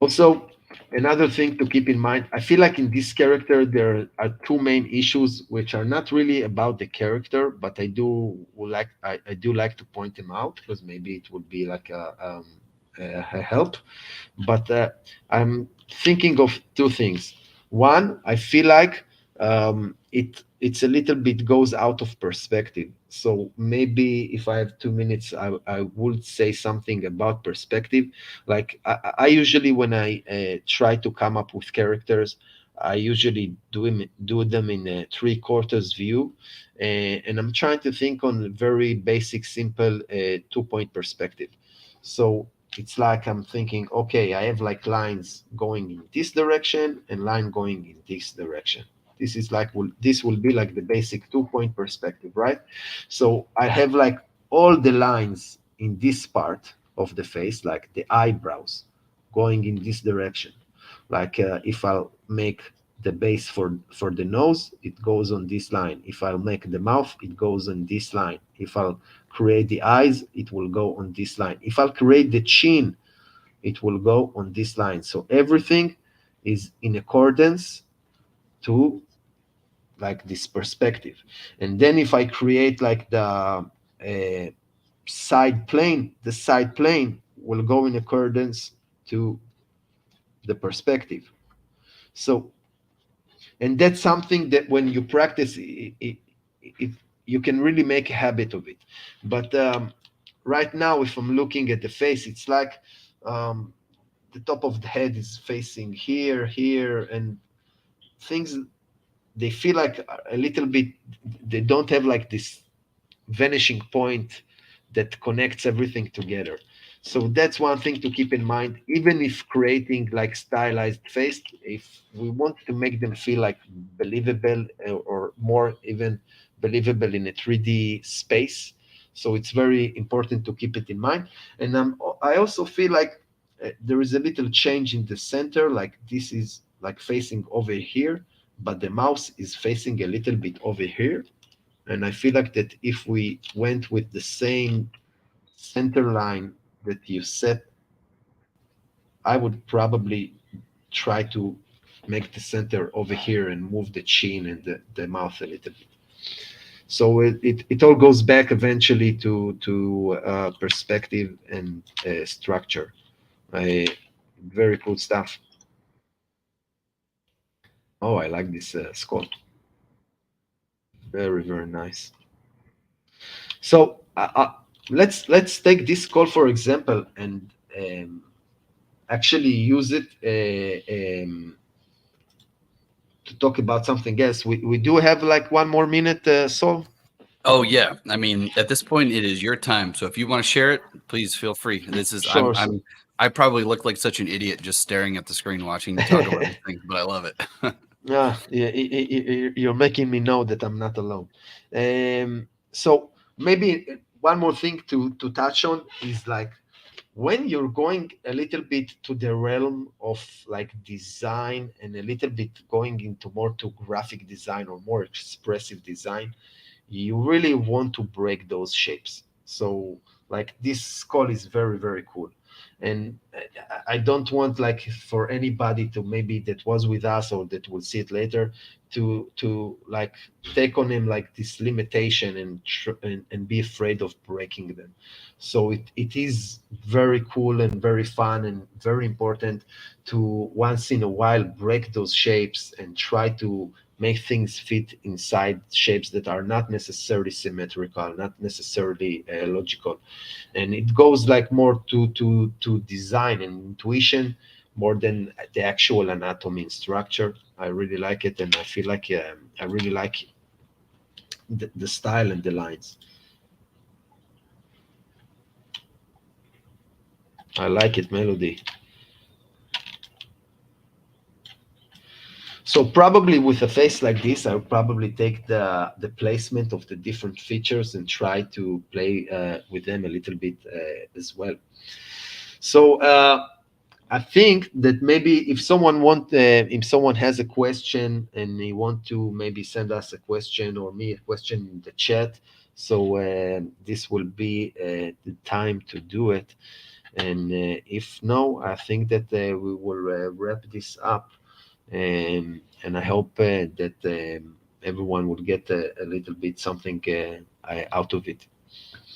Also, another thing to keep in mind, I feel like in this character there are two main issues which are not really about the character, but I do like to point them out because maybe it would be like a help. But I'm thinking of two things. One, I feel like it's a little bit goes out of perspective. So maybe if I have 2 minutes, I would say something about perspective. Like I usually when I try to come up with characters, I usually do them in a 3/4 view, and I'm trying to think on a very basic, simple 2-point perspective. So it's like I'm thinking, okay, I have like lines going in this direction and line going in this direction. This is like this will be like the basic 2-point perspective, right? So I have like all the lines in this part of the face, like the eyebrows, going in this direction. Like if I'll make the base for the nose, it goes on this line. If I'll make the mouth, it goes on this line. If I'll create the eyes, it will go on this line. If I'll create the chin, it will go on this line. So everything is in accordance to like this perspective. And then if I create like the side plane, the side plane will go in accordance to the perspective. So, and that's something that when you practice it, you can really make a habit of it. But right now, if I'm looking at the face, it's like the top of the head is facing here, here, and things, they feel like a little bit, they don't have like this vanishing point that connects everything together. So that's one thing to keep in mind. Even if creating like stylized face, if we want to make them feel like believable or more even believable in a 3D space, so it's very important to keep it in mind. And I also feel like there is a little change in the center, like this is like facing over here, but the mouse is facing a little bit over here. And I feel like that if we went with the same center line that you set, I would probably try to make the center over here and move the chin and the mouth a little bit. So it all goes back eventually to perspective and structure. Very cool stuff. Oh, I like this skull. Very, very nice. So let's take this call for example and actually use it to talk about something else. We do have like 1 more minute, Sol. Oh yeah, I mean, at this point, it is your time. So if you want to share it, please feel free. This is Sure. I probably look like such an idiot just staring at the screen watching you talk about these things, but I love it. Yeah, you're making me know that I'm not alone. So maybe one more thing to touch on is like when you're going a little bit to the realm of like design and a little bit going into more to graphic design or more expressive design, you really want to break those shapes. So like this skull is very, very cool. And I don't want like for anybody to maybe that was with us or that will see it later to like take on him like this limitation and be afraid of breaking them. So it is very cool and very fun and very important to once in a while break those shapes and try to make things fit inside shapes that are not necessarily symmetrical, not necessarily logical. And it goes like more to design and intuition more than the actual anatomy and structure. I really like it, and I feel like I really like the style and the lines. I like it, Melody. So probably with a face like this, I would probably take the placement of the different features and try to play with them a little bit as well. So I think that maybe if someone has a question and they want to maybe send us a question or me a question in the chat, so this will be the time to do it. And if no, I think that we will wrap this up. And I hope that everyone will get a little bit something out of it.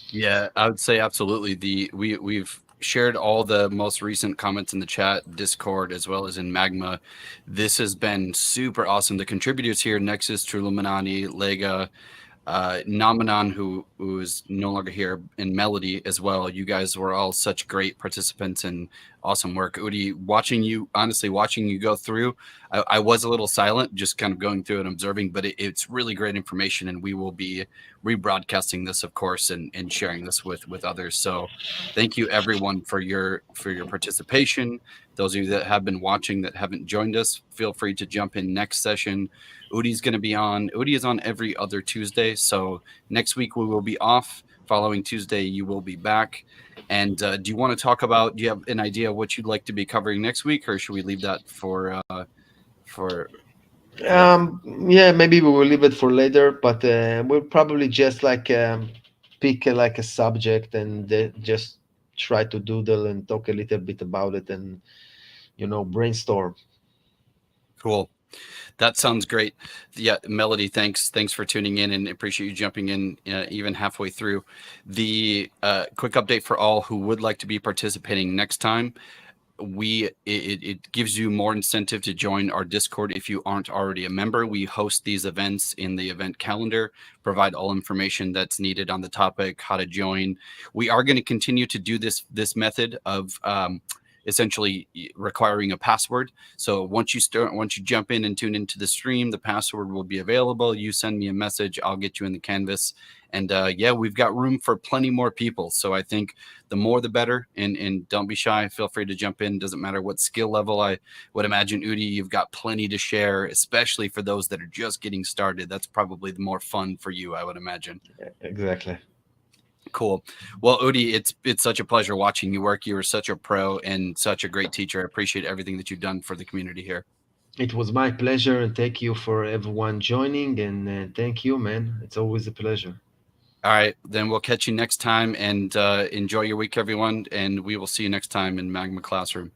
Yeah, I would say absolutely. We've shared all the most recent comments in the chat, Discord, as well as in Magma. This has been super awesome. The contributors here, Nexus, True Luminati, Lega, Namanon, who who is no longer here, and Melody as well. You guys were all such great participants and awesome work. Udi, honestly watching you go through, I was a little silent, just kind of going through and observing, but it's really great information, and we will be rebroadcasting this, of course, and sharing this with others. So thank you everyone for your participation. Those of you that have been watching that haven't joined us, feel free to jump in next session. Udi's going to be on. Udi is on every other Tuesday. So next week we will be off. Following Tuesday, you will be back. And do you want to talk about, do you have an idea of what you'd like to be covering next week, or should we leave that for Yeah, maybe we will leave it for later, but we'll probably just like pick like a subject and just try to doodle and talk a little bit about it and brainstorm. Cool. That sounds great. Yeah, Melody, thanks for tuning in, and appreciate you jumping in even halfway through. The quick update for all who would like to be participating next time. It gives you more incentive to join our Discord if you aren't already a member. We host these events in the event calendar, provide all information that's needed on the topic, how to join. We are going to continue to do this method of essentially requiring a password. So once you jump in and tune into the stream, the password will be available. You send me a message, I'll get you in the canvas. And yeah, we've got room for plenty more people. So I think the more the better, and don't be shy. Feel free to jump in. Doesn't matter what skill level. I would imagine, Udi, you've got plenty to share, especially for those that are just getting started. That's probably the more fun for you, I would imagine. Exactly. Cool. Well, Udi, it's such a pleasure watching you work. You are such a pro and such a great teacher. I appreciate everything that you've done for the community here. It was my pleasure, and thank you for everyone joining, and thank you, man. It's always a pleasure. All right, then we'll catch you next time, and enjoy your week, everyone, and we will see you next time in Magma Classroom.